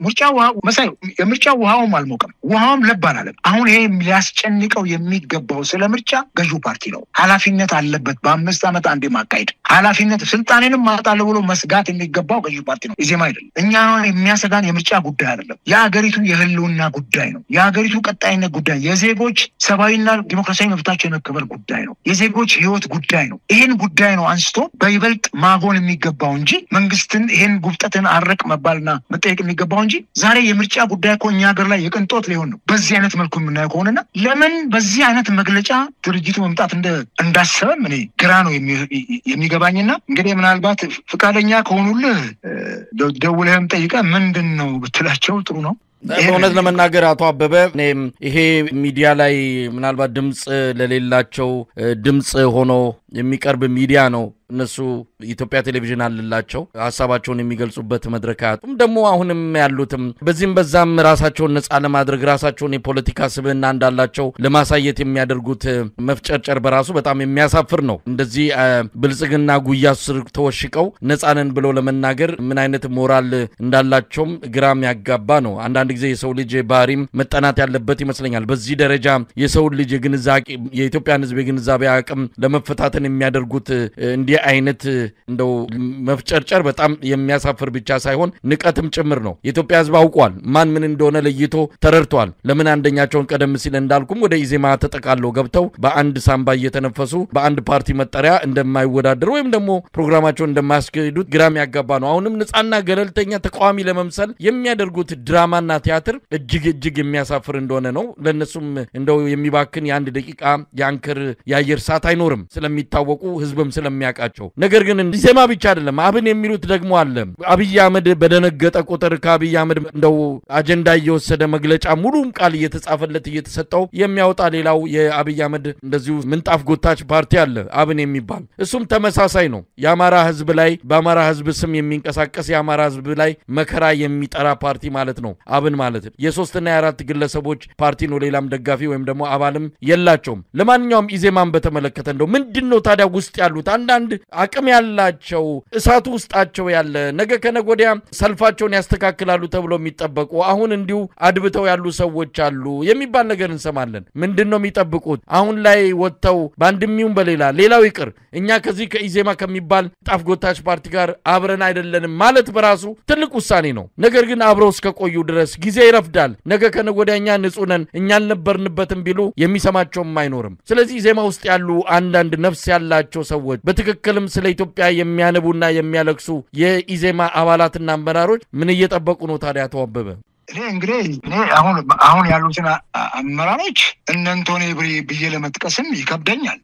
መሳይ የምርጫው ውሃውም አልሞቀም፣ ውሃውም ለብ አላለም። አሁን ይሄ ሊያስጨንቀው የሚገባው ስለ ምርጫ ገዢው ፓርቲ ነው። ኃላፊነት አለበት። በ5 ዓመት አንዴ ማካሄድ ኃላፊነት ስልጣኔንም ማጣለው ብሎ መስጋት የሚገባው ገዢው ፓርቲ ነው፣ ኢዜማ አይደለም። እኛ የሚያሰጋን የምርጫ ጉዳይ አይደለም። የሀገሪቱ የህልውና ጉዳይ ነው። የሀገሪቱ ቀጣይነት ጉዳይ፣ የዜጎች ሰብአዊና ዲሞክራሲያዊ መብታቸው የመከበር ጉዳይ ነው። የዜጎች ህይወት ጉዳይ ነው። ይሄን ጉዳይ ነው አንስቶ በይበልጥ ማጎን የሚገባው እንጂ መንግስትን ይሄን ጉብጠትን አረቅ መባልና መጠየቅ የሚገባው እንጂ ዛሬ የምርጫ ጉዳይ እኮ እኛ ሀገር ላይ የቅንጦት ሊሆን ነው በዚህ አይነት መልኩ የምናየው ከሆነና ለምን በዚህ አይነት መግለጫ ድርጅቱ መምጣት እንዳሰበም እኔ ግራ ነው የሚገባኝና እንግዲህ ምናልባት ፈቃደኛ ከሆኑልህ ደውለህም ጠይቀህ ምንድን ነው ብትላቸው ጥሩ ነው። በእውነት ለመናገር አቶ አበበ ይሄ ሚዲያ ላይ ምናልባት ድምጽ ለሌላቸው ድምጽ ሆኖ የሚቀርብ ሚዲያ ነው። እነሱ ኢትዮጵያ ቴሌቪዥን አለላቸው ሐሳባቸውን የሚገልጹበት መድረክ አያጡም። ደግሞ አሁንም ያሉትም በዚህም በዛም ራሳቸውን ነፃ ለማድረግ ራሳቸውን የፖለቲካ ስብዕና እንዳላቸው ለማሳየት የሚያደርጉት መፍጨርጨር በራሱ በጣም የሚያሳፍር ነው። እንደዚህ ብልጽግና ጉያ ስር ተወሽቀው ነፃነን ብለው ለመናገር ምን አይነት ሞራል እንዳላቸውም ግራም ያጋባ ነው። አንዳንድ ጊዜ የሰው ልጅ ባህሪም መጠናት ያለበት ይመስለኛል። በዚህ ደረጃ የሰው ልጅ የኢትዮጵያን ሕዝብ የግንዛቤ አቅም ለመፈታተን የሚያደርጉት እንዲህ አይነት እንደው መፍጨርጨር በጣም የሚያሳፍር ብቻ ሳይሆን ንቀትም ጭምር ነው። የኢትዮጵያ ሕዝብ አውቋል ማን ምን እንደሆነ ለይቶ ተረድቷል። ለምን አንደኛቸውን ቀደም ሲል እንዳልኩም ወደ ኢዜማ ተጠቃለው ገብተው በአንድ ሳምባ እየተነፈሱ በአንድ ፓርቲ መጠሪያ እንደማይወዳደሩ ወይም ደግሞ ፕሮግራማቸውን እንደማያስኬዱት ግራም ያጋባ ነው። አሁንም ነፃና ገለልተኛ ተቃዋሚ ለመምሰል የሚያደርጉት ድራማና ቲያትር እጅግ የሚያሳፍር እንደሆነ ነው። ለነሱም እንደው የሚባክን የአንድ ደቂቃ የአንከር የአየር ሰዓት አይኖርም ስለሚታወቁ ህዝብም ስለሚያውቃቸው። ነገር ግን ኢዜማ ብቻ አይደለም አብን የሚሉት ደግሞ አለ። አብይ አህመድ በደነገጠ ቁጥር ከአብይ አህመድ እንደው አጀንዳ እየወሰደ መግለጫ ሙሉም ቃል እየተጻፈለት እየተሰጠው የሚያወጣ ሌላው የአብይ አህመድ እንደዚሁ ምንጣፍ ጎታች ፓርቲ አለ አብን የሚባል። እሱም ተመሳሳይ ነው። የአማራ ህዝብ ላይ በአማራ ህዝብ ስም የሚንቀሳቀስ የአማራ ህዝብ ላይ መከራ የሚጠራ ፓርቲ ማለት ነው አብን ማለት። የ3 እና የ4 ግለሰቦች ፓርቲ ነው። ሌላም ደጋፊ ወይም ደግሞ አባልም የላቸውም። ለማንኛውም ኢዜማን በተመለከተ እንደው ምንድነው ታዲያ ውስጥ ያሉት አንዳንድ አቅም ያላቸው እሳቱ ውስጣቸው ያለ ነገ ከነጎዲያ ሰልፋቸውን ያስተካክላሉ ተብሎ የሚጠበቁ አሁን እንዲሁ አድብተው ያሉ ሰዎች አሉ የሚባል ነገር እንሰማለን። ምንድነው የሚጠብቁት? አሁን ላይ ወጥተው ባንድሚውን በሌላ ሌላው ይቅር እኛ ከዚህ ከኢዜማ ከሚባል ጣፍ ጎታች ፓርቲ ጋር አብረን አይደለንም ማለት በራሱ ትልቅ ውሳኔ ነው። ነገር ግን አብረው እስከቆዩ ድረስ ጊዜ ይረፍዳል። ነገ ከነጎዲያ እኛ ንጹህ ነን እኛ አልነበርንበትም ቢሉ የሚሰማቸውም አይኖርም። ስለዚህ ኢዜማ ውስጥ ያሉ አንዳንድ ነፍስ ያላቸው ሰዎች በትክክልም ስለ ኢትዮጵያ የሚያነቡና የሚያለቅሱ የኢዜማ አባላትና አመራሮች ምን እየጠበቁ ነው ታዲያ ተወበበ? እኔ አሁን ያሉትን አመራሮች እነንቶኔ ብዬ ለመጥቀስም ይከብደኛል።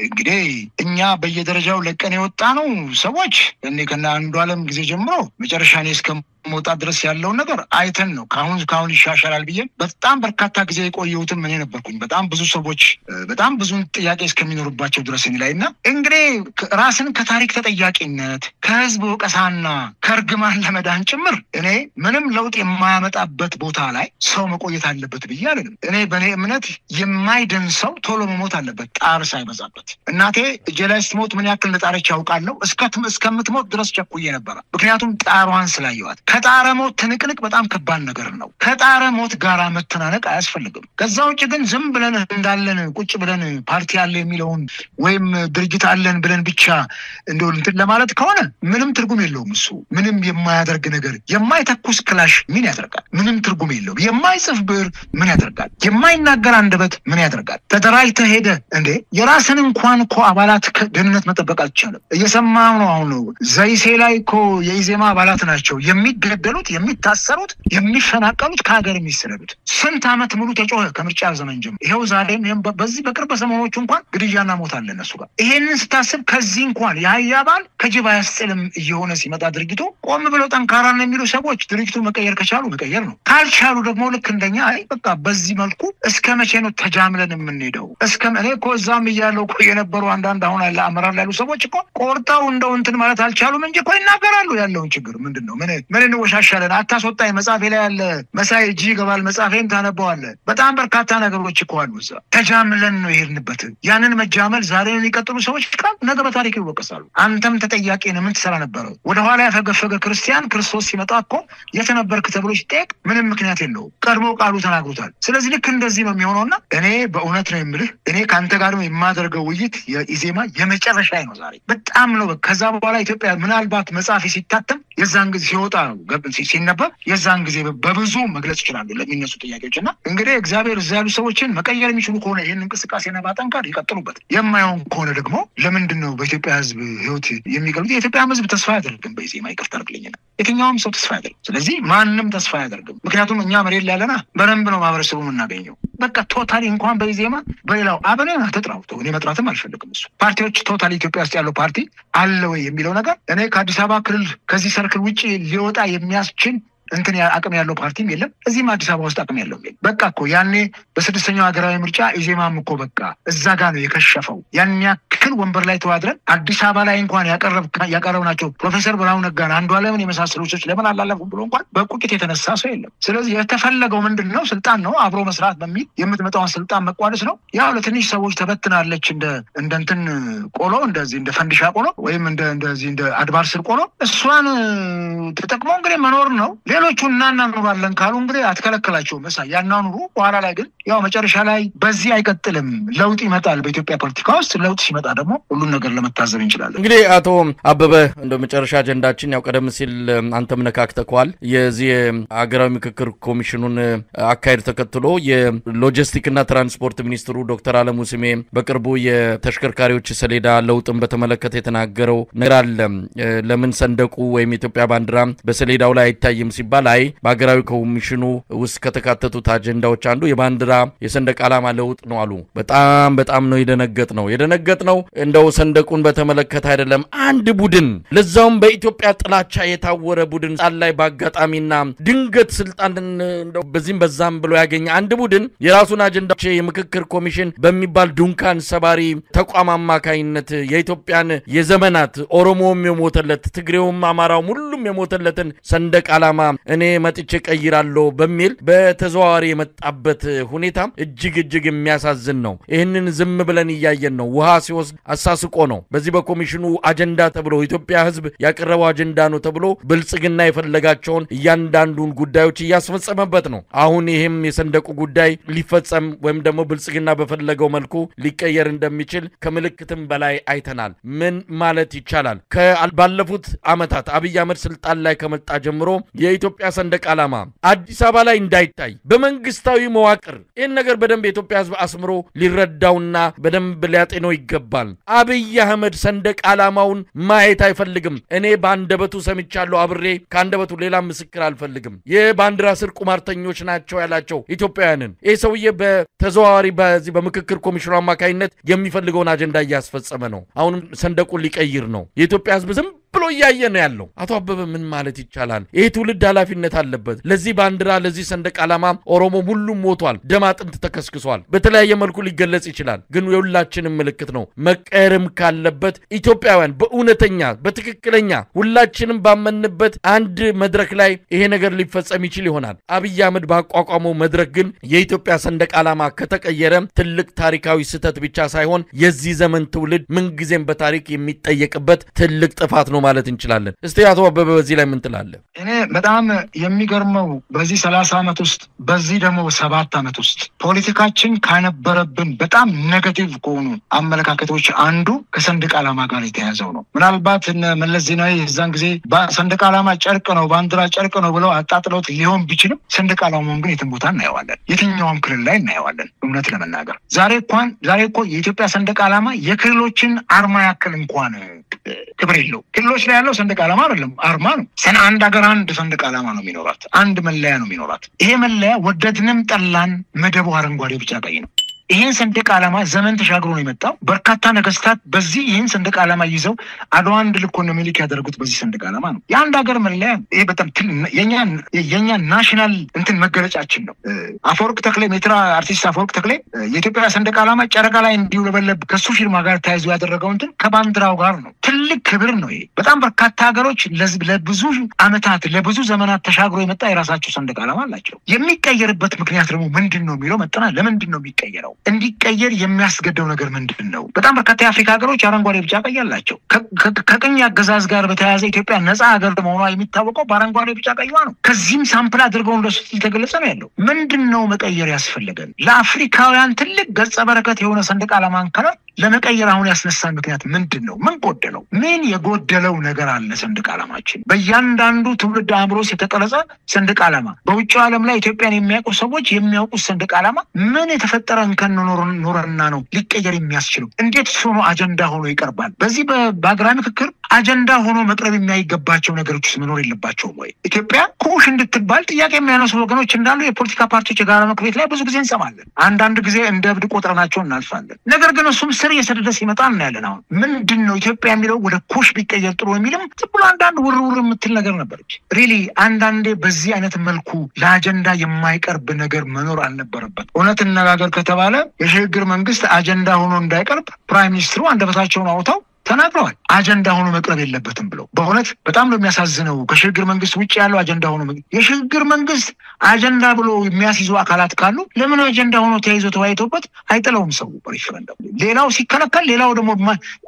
እንግዲህ እኛ በየደረጃው ለቀን የወጣ ነው ሰዎች እኔ ከና አንዱ ዓለም ጊዜ ጀምሮ መጨረሻ ነው እስከመውጣት ድረስ ያለው ነገር አይተን ነው ካሁን ይሻሻላል ብዬ በጣም በርካታ ጊዜ የቆየሁትም እኔ ነበርኩኝ። በጣም ብዙ ሰዎች በጣም ብዙ ጥያቄ እስከሚኖርባቸው ድረስ እኔ እንግዲህ ራስን ከታሪክ ተጠያቂነት ከህዝብ ወቀሳና ከርግማን ለመዳን ጭምር እኔ ምንም ለውጥ የማያመጣበት ቦታ ላይ ሰው መቆየት አለበት ብዬ አይደለም። እኔ በኔ እምነት የማይድን ሰው ቶሎ መሞት አለበት ጣር ሳይበዛበት። እናቴ እጄ ላይ ስትሞት ምን ያክል እንደጣረች ያውቃለሁ። እስከምትሞት ድረስ ቸኩዬ ነበር፣ ምክንያቱም ጣሯን ስላየዋት። ከጣረ ሞት ትንቅንቅ በጣም ከባድ ነገር ነው። ከጣረ ሞት ጋራ መተናነቅ አያስፈልግም። ከዛ ውጭ ግን ዝም ብለን እንዳለን ቁጭ ብለን ፓርቲ አለ የሚለውን ወይም ድርጅት አለን ብለን ብቻ እንደው እንትን ለማለት ከሆነ ምንም ትርጉም የለውም። እሱ ምንም የማያደርግ ነገር የማይተኩስ ክላሽ ምን ያደርጋል? ምንም ትርጉም የለውም። የማይጽፍ ብዕር ምን ያደርጋል? የማይናገር አንደበት ምን ያደርጋል? ተደራጅተህ ሄደ እንዴ የራስን እንኳን እኮ አባላት ደህንነት መጠበቅ አልቻለም። እየሰማሁ ነው። አሁን ዘይሴ ላይ እኮ የኢዜማ አባላት ናቸው የሚገደሉት፣ የሚታሰሩት፣ የሚፈናቀሉት፣ ከሀገር የሚሰደዱት። ስንት ዓመት ሙሉ ተጮኸ ከምርጫ ዘመን ጀምሮ። ይኸው ዛሬም በዚህ በቅርብ ሰሞኖቹ እንኳን ግድያና ሞት አለ እነሱ ጋር። ይሄንን ስታስብ ከዚህ እንኳን የአህያ ባል ከጅብ አያስጥልም እየሆነ ሲመጣ ድርጊቱ ቆም ብለው ጠንካራ ነው የሚሉ ሰዎች ድርጊቱ መቀየር ከቻሉ መቀየር ነው። ካልቻሉ ደግሞ ልክ እንደኛ አይ በቃ በዚህ መልኩ እስከ መቼ ነው ተጃምለን የምንሄደው? እኔ እኮ እዛም እያለው እኮ የነበሩ አንዳንድ አሁን ያለ አመራር ላይ ያሉ ሰዎች እኮ ቆርጠው እንደው እንትን ማለት አልቻሉም እንጂ እኮ ይናገራሉ ያለውን ችግር ምንድነው? ምን እንወሻሻለን? አታስወጣኝ መጽሐፌ ላይ ያለ መሳይ እጅ ይገባል መጽሐፌን ታነበዋለህ። በጣም በርካታ ነገሮች እኮ አሉ እዛ። ተጃምለን ነው የሄድንበት። ያንን መጃመል ዛሬ የሚቀጥሉ ሰዎች ካል ነገ በታሪክ ይወቀሳሉ። አንተም ተጠያቂ ነህ። ምን ትሰራ ነበር? ወደኋላ ያፈገፈገ ክርስቲያን ክርስቶስ ሲመጣ እኮ የተነበርክ ተብሎ ሲጠየቅ ምንም ምክንያት የለውም። ቀድሞ ቃሉ ተናግሮታል። ስለዚህ ልክ እንደዚህ ነው የሚሆነውና እኔ በእውነት ነው የምልህ እኔ ከአንተ ጋር የማደርገው ውይይት የኢዜማ የመጨረሻ ነው ዛሬ። በጣም ነው ከዛ በኋላ ኢትዮጵያ ምናልባት መጽሐፍ ሲታተም የዛን ጊዜ ሲወጣ ሲነበብ የዛን ጊዜ በብዙ መግለጽ ይችላሉ ለሚነሱ ጥያቄዎችና እንግዲህ እግዚአብሔር እዛ ያሉ ሰዎችን መቀየር የሚችሉ ከሆነ ይህን እንቅስቃሴና ማጠንከር ይቀጥሉበት። የማይሆን ከሆነ ደግሞ ለምንድን ነው በኢትዮጵያ ሕዝብ ህይወት የሚገሉት? የኢትዮጵያ ሕዝብ ተስፋ አያደርግም በኢዜማ። ይቅርታ አድርግልኝና የትኛውም ሰው ተስፋ አያደርግም። ስለዚህ ማንም ተስፋ አያደርግም። ምክንያቱም እኛ መሬት ላይ ያለና በደንብ ነው ማህበረሰቡ የምናገኘው። በቃ ቶታሊ እንኳን በኢዜማ በሌላው አብረን ተጥራው እኔ መጥራትም አልፈልግም። እሱ ፓርቲዎች ቶታሊ ኢትዮጵያ ውስጥ ያለው ፓርቲ አለ ወይ የሚለው ነገር እኔ ከአዲስ አበባ ክልል ከዚህ ሰርክል ውጪ ሊወጣ የሚያስችል እንትን አቅም ያለው ፓርቲም የለም። እዚህም አዲስ አበባ ውስጥ አቅም ያለው የለም። በቃ እኮ ያኔ በስድስተኛው ሀገራዊ ምርጫ ኢዜማም እኮ በቃ እዛ ጋር ነው የከሸፈው። ያን ያክል ወንበር ላይ ተዋድረን አዲስ አበባ ላይ እንኳን ያቀረብናቸው ፕሮፌሰር ብርሃኑ ነጋን አንዱዓለምን የመሳሰሉ ሰዎች ለምን አላለፉም ብሎ እንኳን በቁጭት የተነሳ ሰው የለም። ስለዚህ የተፈለገው ምንድን ነው? ስልጣን ነው። አብሮ መስራት በሚል የምትመጣውን ስልጣን መቋደስ ነው። ያው ለትንሽ ሰዎች ተበትናለች እንደ እንትን ቆሎ፣ እንደዚህ እንደ ፈንዲሻ ቆሎ ወይም እንደዚህ እንደ አድባር ስር ቆሎ። እሷን ተጠቅሞ እንግዲህ መኖር ነው። ሌሎቹ እናናኑራለን ካሉ እንግዲህ አትከለከላቸው መሳይ ያናኑሩ። በኋላ ላይ ግን ያው መጨረሻ ላይ በዚህ አይቀጥልም፣ ለውጥ ይመጣል በኢትዮጵያ ፖለቲካ ውስጥ። ለውጥ ሲመጣ ደግሞ ሁሉን ነገር ለመታዘብ እንችላለን። እንግዲህ አቶ አበበ እንደ መጨረሻ አጀንዳችን ያው ቀደም ሲል አንተም ነካክተኳል የዚህ ሀገራዊ ምክክር ኮሚሽኑን አካሄድ ተከትሎ የሎጂስቲክና ትራንስፖርት ሚኒስትሩ ዶክተር አለሙ ስሜ በቅርቡ የተሽከርካሪዎች ሰሌዳ ለውጥን በተመለከተ የተናገረው ነገር አለ። ለምን ሰንደቁ ወይም የኢትዮጵያ ባንዲራ በሰሌዳው ላይ አይታይም ሲባል አይ በሀገራዊ ኮሚሽኑ ውስጥ ከተካተቱት አጀንዳዎች አንዱ የባንዲራ የሰንደቅ ዓላማ ለውጥ ነው አሉ። በጣም ነው የደነገጥነው። እንደው ሰንደቁን በተመለከተ አይደለም አንድ ቡድን ለዛውም በኢትዮጵያ ጥላቻ የታወረ ቡድን ላይ በአጋጣሚና ድንገት ስልጣን እንደው በዚህም በዛም ብሎ ያገኘ አንድ ቡድን የራሱን አጀንዳዎች የምክክር ኮሚሽን በሚባል ዱንካን ሰባሪ ተቋም አማካይነት የኢትዮጵያን የዘመናት ኦሮሞም የሞተለት ትግሬውም አማራውም ሁሉም የሞተለትን ሰንደቅ ዓላማ እኔ መጥቼ ቀይራለሁ በሚል በተዘዋዋሪ የመጣበት ሁኔታ እጅግ የሚያሳዝን ነው። ይህንን ዝም ብለን እያየን ነው። ውሃ ሲወስድ አሳስቆ ነው። በዚህ በኮሚሽኑ አጀንዳ ተብሎ ኢትዮጵያ ህዝብ ያቀረበው አጀንዳ ነው ተብሎ ብልጽግና የፈለጋቸውን እያንዳንዱን ጉዳዮች እያስፈጸመበት ነው። አሁን ይሄም የሰንደቁ ጉዳይ ሊፈጸም ወይም ደግሞ ብልጽግና በፈለገው መልኩ ሊቀየር እንደሚችል ከምልክትም በላይ አይተናል። ምን ማለት ይቻላል? ባለፉት አመታት አብይ አህመድ ስልጣን ላይ ከመጣ ጀምሮ የኢትዮጵያ ሰንደቅ ዓላማ አዲስ አበባ ላይ እንዳይታይ በመንግስታዊ መዋቅር ይህን ነገር በደንብ የኢትዮጵያ ህዝብ አስምሮ ሊረዳውና በደንብ ሊያጤነው ይገባል። አብይ አህመድ ሰንደቅ ዓላማውን ማየት አይፈልግም። እኔ ባንደበቱ ሰምቻለሁ፣ አብሬ ካንደበቱ ሌላ ምስክር አልፈልግም። የባንዲራ ስር ቁማርተኞች ናቸው ያላቸው ኢትዮጵያውያንን ይህ ሰውዬ በተዘዋዋሪ በዚህ በምክክር ኮሚሽኑ አማካይነት የሚፈልገውን አጀንዳ እያስፈጸመ ነው። አሁንም ሰንደቁን ሊቀይር ነው። የኢትዮጵያ ህዝብ ዝም ብሎ እያየ ነው ያለው። አቶ አበበ ምን ማለት ይቻላል? ይሄ ትውልድ ኃላፊነት አለበት። ለዚህ ባንዲራ ለዚህ ሰንደቅ ዓላማ ኦሮሞ ሁሉም ሞቷል፣ ደም አጥንት ተከስክሷል። በተለያየ መልኩ ሊገለጽ ይችላል፣ ግን የሁላችንም ምልክት ነው። መቀየርም ካለበት ኢትዮጵያውያን በእውነተኛ በትክክለኛ ሁላችንም ባመንበት አንድ መድረክ ላይ ይሄ ነገር ሊፈጸም ይችል ይሆናል። አብይ አህመድ ባቋቋመው መድረክ ግን የኢትዮጵያ ሰንደቅ ዓላማ ከተቀየረ ትልቅ ታሪካዊ ስህተት ብቻ ሳይሆን የዚህ ዘመን ትውልድ ምንጊዜም በታሪክ የሚጠየቅበት ትልቅ ጥፋት ነው ማለት እንችላለን። እስቲ አቶ አበበ በዚህ ላይ ምን ትላለህ? እኔ በጣም የሚገርመው በዚህ 30 ዓመት ውስጥ በዚህ ደግሞ 7 ዓመት ውስጥ ፖለቲካችን ካነበረብን በጣም ኔጌቲቭ ከሆኑ አመለካከቶች አንዱ ከሰንደቅ ዓላማ ጋር የተያዘው ነው። ምናልባት እነ መለስ ዜናዊ የዛን ጊዜ ሰንደቅ ዓላማ ጨርቅ ነው፣ ባንዲራ ጨርቅ ነው ብለው አጣጥለውት ሊሆን ቢችልም ሰንደቅ ዓላማውን ግን የትም ቦታ እናየዋለን፣ የትኛውም ክልል ላይ እናየዋለን። እውነት ለመናገር ዛሬ እኮ የኢትዮጵያ ሰንደቅ ዓላማ የክልሎችን አርማ ያክል እንኳን ክብር የለው። ክልሎች ላይ ያለው ሰንደቅ ዓላማ አይደለም፣ አርማ ነው። አንድ ሀገር አንድ ሰንደቅ ዓላማ ነው የሚኖራት፣ አንድ መለያ ነው የሚኖራት። ይሄ መለያ ወደድንም ጠላን መደቡ አረንጓዴ ቢጫ ቀይ ነው። ይሄን ሰንደቅ ዓላማ ዘመን ተሻግሮ ነው የመጣው። በርካታ ነገስታት በዚህ ይሄን ሰንደቅ ዓላማ ይዘው አድዋን ድል እኮ ነው ሚሊክ ያደረጉት በዚህ ሰንደቅ ዓላማ ነው። የአንድ ሀገር መለያ ይሄ በጣም የኛ ናሽናል እንትን መገለጫችን ነው። አፈወርቅ ተክሌ አርቲስት አፈወርቅ ተክሌ የኢትዮጵያ ሰንደቅ ዓላማ ጨረቃ ላይ እንዲውለበለብ ከሱ ፊርማ ጋር ተያይዞ ያደረገው እንትን ከባንዲራው ጋር ነው። ትልቅ ክብር ነው ይሄ። በጣም በርካታ ሀገሮች ለብዙ አመታት ለብዙ ዘመናት ተሻግሮ የመጣ የራሳቸው ሰንደቅ ዓላማ አላቸው። የሚቀየርበት ምክንያት ደግሞ ምንድን ነው የሚለው መጠና ለምንድን ነው የሚቀየረው? እንዲቀየር የሚያስገደው ነገር ምንድን ነው? በጣም በርካታ የአፍሪካ ሀገሮች አረንጓዴ ቢጫ ቀይ አላቸው። ከቅኝ አገዛዝ ጋር በተያያዘ ኢትዮጵያ ነፃ ሀገር መሆኗ የሚታወቀው በአረንጓዴ ቢጫ ቀይዋ ነው። ከዚህም ሳምፕል አድርገው እንደሱ የተገለጸ ነው ያለው። ምንድን ነው መቀየር ያስፈለገን? ለአፍሪካውያን ትልቅ ገጸ በረከት የሆነ ሰንደቅ ዓላማን ከለር ለመቀየር አሁን ያስነሳን ምክንያት ምንድን ነው? ምን ጎደለው? ምን የጎደለው ነገር አለ? ሰንደቅ ዓላማችን በእያንዳንዱ ትውልድ አእምሮስ የተቀረጸ ሰንደቅ ዓላማ በውጭው ዓለም ላይ ኢትዮጵያን የሚያውቁ ሰዎች የሚያውቁት ሰንደቅ ዓላማ ምን የተፈጠረ እንከን ኖረና ነው ሊቀየር የሚያስችለው? እንዴት ሆኖ አጀንዳ ሆኖ ይቀርባል? በዚህ በሀገራዊ ምክክር አጀንዳ ሆኖ መቅረብ የማይገባቸው ነገሮች መኖር የለባቸውም ወይ? ኢትዮጵያ ኩሽ እንድትባል ጥያቄ የሚያነሱ ወገኖች እንዳሉ የፖለቲካ ፓርቲዎች የጋራ ምክር ቤት ላይ ብዙ ጊዜ እንሰማለን። አንዳንድ ጊዜ እንደ እብድ ቆጥረናቸው እናልፋለን። ነገር ግን እሱም ስር እየሰደደ ሲመጣ እናያለን። አሁን ምንድን ነው ኢትዮጵያ የሚለው ወደ ኩሽ ቢቀየር ጥሩ የሚልም ዝም ብሎ አንዳንድ ውርውር የምትል ነገር ነበረች። ሪሊ አንዳንዴ በዚህ አይነት መልኩ ለአጀንዳ የማይቀርብ ነገር መኖር አልነበረበት። እውነት እነጋገር ከተባለ የሽግግር መንግስት አጀንዳ ሆኖ እንዳይቀርብ ፕራይም ሚኒስትሩ አንደበታቸውን አውጥተው ተናግረዋል። አጀንዳ ሆኖ መቅረብ የለበትም ብለው በእውነት በጣም ነው የሚያሳዝነው። ከሽግግር መንግስት ውጭ ያለው አጀንዳ ሆኖ የሽግግር መንግስት አጀንዳ ብሎ የሚያስይዙ አካላት ካሉ ለምን አጀንዳ ሆኖ ተያይዞ ተወያይቶበት አይጥለውም ሰው በሪፈረንደም? ሌላው ሲከለከል ሌላው ደግሞ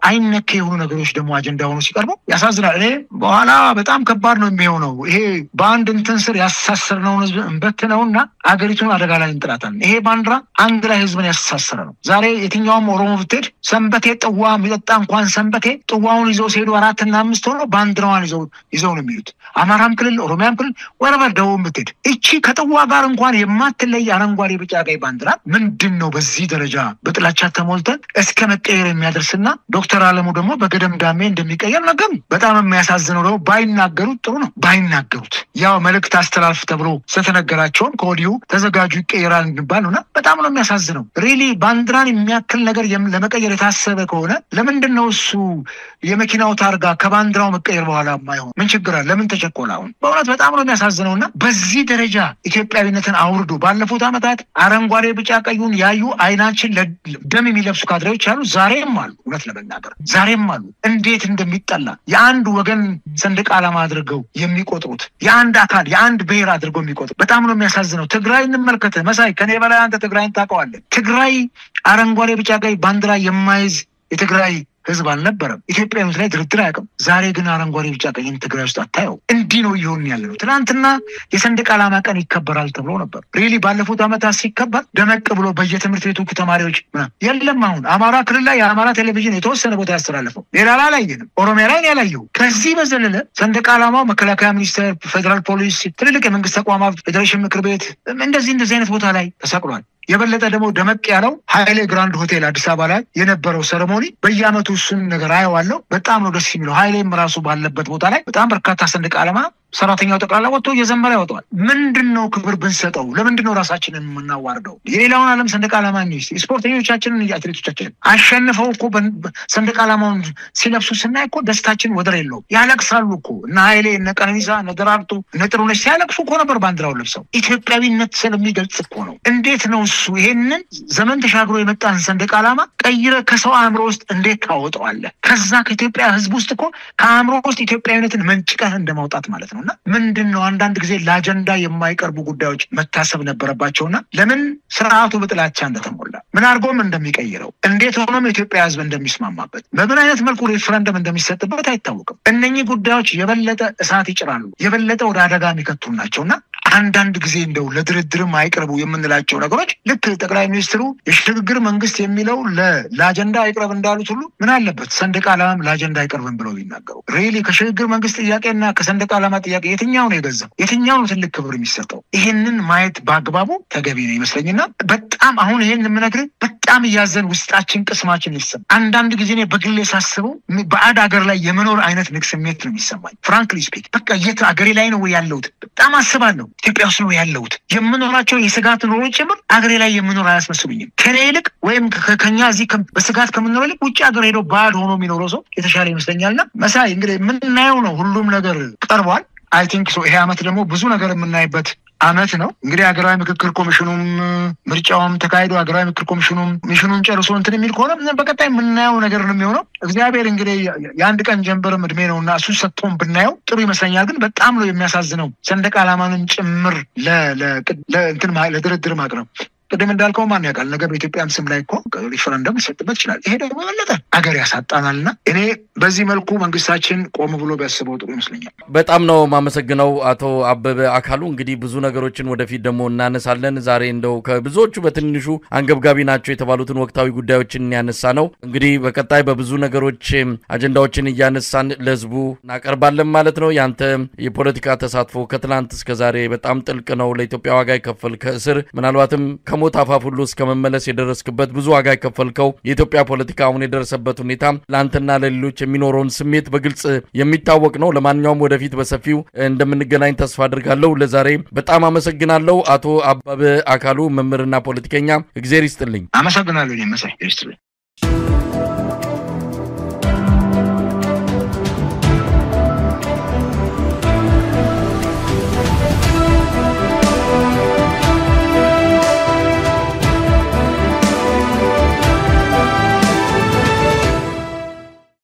አይነክ የሆኑ ነገሮች ደግሞ አጀንዳ ሆኖ ሲቀርቡ ያሳዝናል። እኔ በኋላ በጣም ከባድ ነው የሚሆነው። ይሄ በአንድ እንትን ስር ያሳሰርነውን ህዝብ እንበትነውና አገሪቱን አደጋ ላይ እንጥላታለን። ይሄ ባንዲራ አንድ ላይ ህዝብን ያሳሰረ ነው። ዛሬ የትኛውም ኦሮሞ ብትሄድ ሰንበቴ ጥዋ የሚጠጣ እንኳን ሰንበቴ ጥዋውን ይዘው ሲሄዱ 4 እና 5 ሆኖ ባንዲራዋን ይዘው ነው የሚሉት። አማራም ክልል ኦሮሚያም ክልል ወረበር ደቡብ ብትሄድ እቺ ከጥዋ ጋር እንኳን የማትለይ አረንጓዴ ቢጫ ቀይ ባንዲራ ምንድን ነው በዚህ ደረጃ በጥላቻ ተሞልተን እስከ መቀየር የሚያደርስና ዶክተር አለሙ ደግሞ በገደምዳሜ እንደሚቀየር ነገር በጣም የሚያሳዝነው ነው። ባይናገሩት ጥሩ ነው። ባይናገሩት ያው መልእክት አስተላልፍ ተብሎ ስለተነገራቸውም ከወዲሁ ተዘጋጁ ይቀየራል እንባል ነውና በጣም ነው የሚያሳዝነው። ሪሊ ባንዲራን የሚያክል ነገር ለመቀየር የታሰበ ከሆነ ለምንድን ነው እሱ የመኪናው ታርጋ ከባንዲራው መቀየር በኋላ ማይሆን ምን ችግር አለ? ለምን ተቸኮለ? አሁን በእውነት በጣም ነው የሚያሳዝነውና በዚህ ደረጃ ኢትዮጵያዊነትን አውርዶ ባለፉት ዓመታት አረንጓዴ ቢጫ ቀዩን ያዩ አይናችን ለደም የሚለብሱ ካድሬዎች አሉ፣ ዛሬም አሉ። እውነት ለመናገር ዛሬም አሉ። እንዴት እንደሚጠላ የአንድ ወገን ሰንደቅ ዓላማ አድርገው የሚቆጥሩት የአንድ አካል የአንድ ብሔር አድርገው የሚቆጥሩት በጣም ነው የሚያሳዝነው። ትግራይ እንመልከት መሳይ፣ ከኔ በላይ አንተ ትግራይን ታውቀዋለህ። ትግራይ አረንጓዴ ቢጫ ቀይ ባንዲራ የማይዝ የትግራይ ህዝብ አልነበረም። ኢትዮጵያዊነት ላይ ድርድር አያውቅም። ዛሬ ግን አረንጓዴ ቢጫ ቀይን ትግራይ ውስጥ አታየው። እንዲህ ነው እየሆን ያለው። ትናንትና የሰንደቅ ዓላማ ቀን ይከበራል ተብሎ ነበር። ሪሊ ባለፉት ዓመታት ሲከበር ደመቅ ብሎ በየትምህርት ቤቱ ተማሪዎች የለም። አሁን አማራ ክልል ላይ የአማራ ቴሌቪዥን የተወሰነ ቦታ ያስተላልፈው፣ ሌላ ላይ አላየንም። ኦሮሚያ ላይ ያላየው። ከዚህ በዘለለ ሰንደቅ ዓላማው መከላከያ ሚኒስቴር፣ ፌደራል ፖሊስ፣ ትልልቅ የመንግስት ተቋማት፣ ፌዴሬሽን ምክር ቤት እንደዚህ አይነት ቦታ ላይ ተሰቅሏል። የበለጠ ደግሞ ደመቅ ያለው ኃይሌ ግራንድ ሆቴል አዲስ አበባ ላይ የነበረው ሴሬሞኒ በየዓመቱ እሱን ነገር አየዋለሁ። በጣም ነው ደስ የሚለው። ኃይሌም ራሱ ባለበት ቦታ ላይ በጣም በርካታ ሰንደቅ ዓላማ ሰራተኛው ጠቅላላ ወጥቶ እየዘመረ ያወጣዋል። ምንድነው ክብር ብንሰጠው? ለምንድነው ራሳችንን የምናዋርደው? የሌላውን ዓለም ሰንደቅ ዓላማ ስፖርተኞቻችንን አትሌቶቻችንን አሸንፈው እኮ ሰንደቅ ዓላማውን ሲለብሱ ስናይ እኮ ደስታችን ወደር የለውም። ያለቅሳሉ እኮ እነ ኃይሌ፣ እነ ቀነኒሳ፣ እነ ደራርቱ፣ እነ ጥሩነሽ ሲያለቅሱ እኮ ነበር ባንዲራውን ለብሰው። ኢትዮጵያዊነት ስለሚገልጽ እኮ ነው። እንዴት ነው እሱ ይሄንን ዘመን ተሻግሮ የመጣን ሰንደቅ ዓላማ ቀይረ ከሰው አእምሮ ውስጥ እንዴት ታወጣዋለህ? ከዛ ከኢትዮጵያ ሕዝብ ውስጥ እኮ ከአእምሮ ውስጥ ኢትዮጵያዊነትን መንጭቀህ እንደማውጣት ማለት ነው። እና ምንድነው አንዳንድ ጊዜ ለአጀንዳ የማይቀርቡ ጉዳዮች መታሰብ ነበረባቸውና ለምን ስርዓቱ በጥላቻ እንደተሞላ ምን አድርጎም እንደሚቀይረው እንዴት ሆኖም የኢትዮጵያ ህዝብ እንደሚስማማበት በምን አይነት መልኩ ሬፈረንደም እንደሚሰጥበት አይታወቅም። እነኚህ ጉዳዮች የበለጠ እሳት ይጭራሉ፣ የበለጠ ወደ አደጋ የሚከቱ ናቸውና አንዳንድ ጊዜ እንደው ለድርድርም አይቀርቡ የምንላቸው ነገሮች ልክ ጠቅላይ ሚኒስትሩ የሽግግር መንግስት የሚለው ለአጀንዳ አይቀርብ እንዳሉት ሁሉ ምን አለበት ሰንደቅ ዓላማም ለአጀንዳ አይቀርብም ብለው ይናገሩ። ሪሊ ከሽግግር መንግስት ጥያቄና ከሰንደቅ ዓላማ ጥያቄ የትኛው ነው የገዛው? የትኛው ነው ትልቅ ክብር የሚሰጠው? ይሄንን ማየት በአግባቡ ተገቢ ነው ይመስለኝና በጣም አሁን ይሄን የምነግርህ በጣም እያዘን ውስጣችን ቅስማችን ይሰማል። አንዳንድ ጊዜ እኔ በግሌ ሳስበው በአድ ሀገር ላይ የመኖር አይነት ስሜት ነው የሚሰማኝ። ፍራንክሊ ስፒክ በቃ የት ሀገሬ ላይ ነው ያለሁት በጣም አስባለሁ። ኢትዮጵያ ውስጥ ነው ያለሁት። የምኖራቸው የስጋት ኑሮች ጭምር አገሬ ላይ የምኖር አያስመስሉኝም። ከኔ ይልቅ ወይም ከኛ እዚህ በስጋት ከምኖር ይልቅ ውጭ ሀገር ሄዶ ባድ ሆኖ የሚኖረው ሰው የተሻለ ይመስለኛልና መሳይ እንግዲህ የምናየው ነው። ሁሉም ነገር ቀርቧል። አይ ቲንክ ሶ ይሄ ዓመት ደግሞ ብዙ ነገር የምናይበት ዓመት ነው። እንግዲህ ሀገራዊ ምክክር ኮሚሽኑም ምርጫውም ተካሂዶ ሀገራዊ ምክክር ኮሚሽኑም ሚሽኑን ጨርሶ እንትን የሚል ከሆነ በቀጣይ የምናየው ነገር ነው የሚሆነው። እግዚአብሔር እንግዲህ የአንድ ቀን ጀንበርም እድሜ ነውና እሱ ሰጥቶን ብናየው ጥሩ ይመስለኛል። ግን በጣም ነው የሚያሳዝነው ሰንደቅ ዓላማንን ጭምር ለድርድር ማቅረብ። ቅድም እንዳልከው ማን ያውቃል ነገ በኢትዮጵያም ስም ላይ እኮ ሪፈረንደም ሊሰጥበት ይችላል። ይሄ ደግሞ በለጠ አገር ያሳጣናልና እኔ በዚህ መልኩ መንግስታችን ቆም ብሎ ቢያስበው ጥሩ ይመስለኛል። በጣም ነው ማመሰግነው አቶ አበበ አካሉ። እንግዲህ ብዙ ነገሮችን ወደፊት ደግሞ እናነሳለን። ዛሬ እንደው ከብዙዎቹ በትንሹ አንገብጋቢ ናቸው የተባሉትን ወቅታዊ ጉዳዮችን ያነሳ ነው። እንግዲህ በቀጣይ በብዙ ነገሮች አጀንዳዎችን እያነሳን ለህዝቡ እናቀርባለን ማለት ነው። ያንተ የፖለቲካ ተሳትፎ ከትላንት እስከ ዛሬ በጣም ጥልቅ ነው። ለኢትዮጵያ ዋጋ ይከፈል ከእስር ምናልባትም ከሞት አፋፍ ሁሉ እስከ መመለስ የደረስክበት ብዙ ዋጋ የከፈልከው የኢትዮጵያ ፖለቲካ አሁን የደረሰበት ሁኔታ ለአንተና ለሌሎች የሚኖረውን ስሜት በግልጽ የሚታወቅ ነው። ለማንኛውም ወደፊት በሰፊው እንደምንገናኝ ተስፋ አድርጋለሁ። ለዛሬ በጣም አመሰግናለሁ አቶ አበበ አካሉ መምህርና ፖለቲከኛ። እግዚአብሔር ይስጥልኝ። አመሰግናለሁ። መሳይ ይስጥልኝ።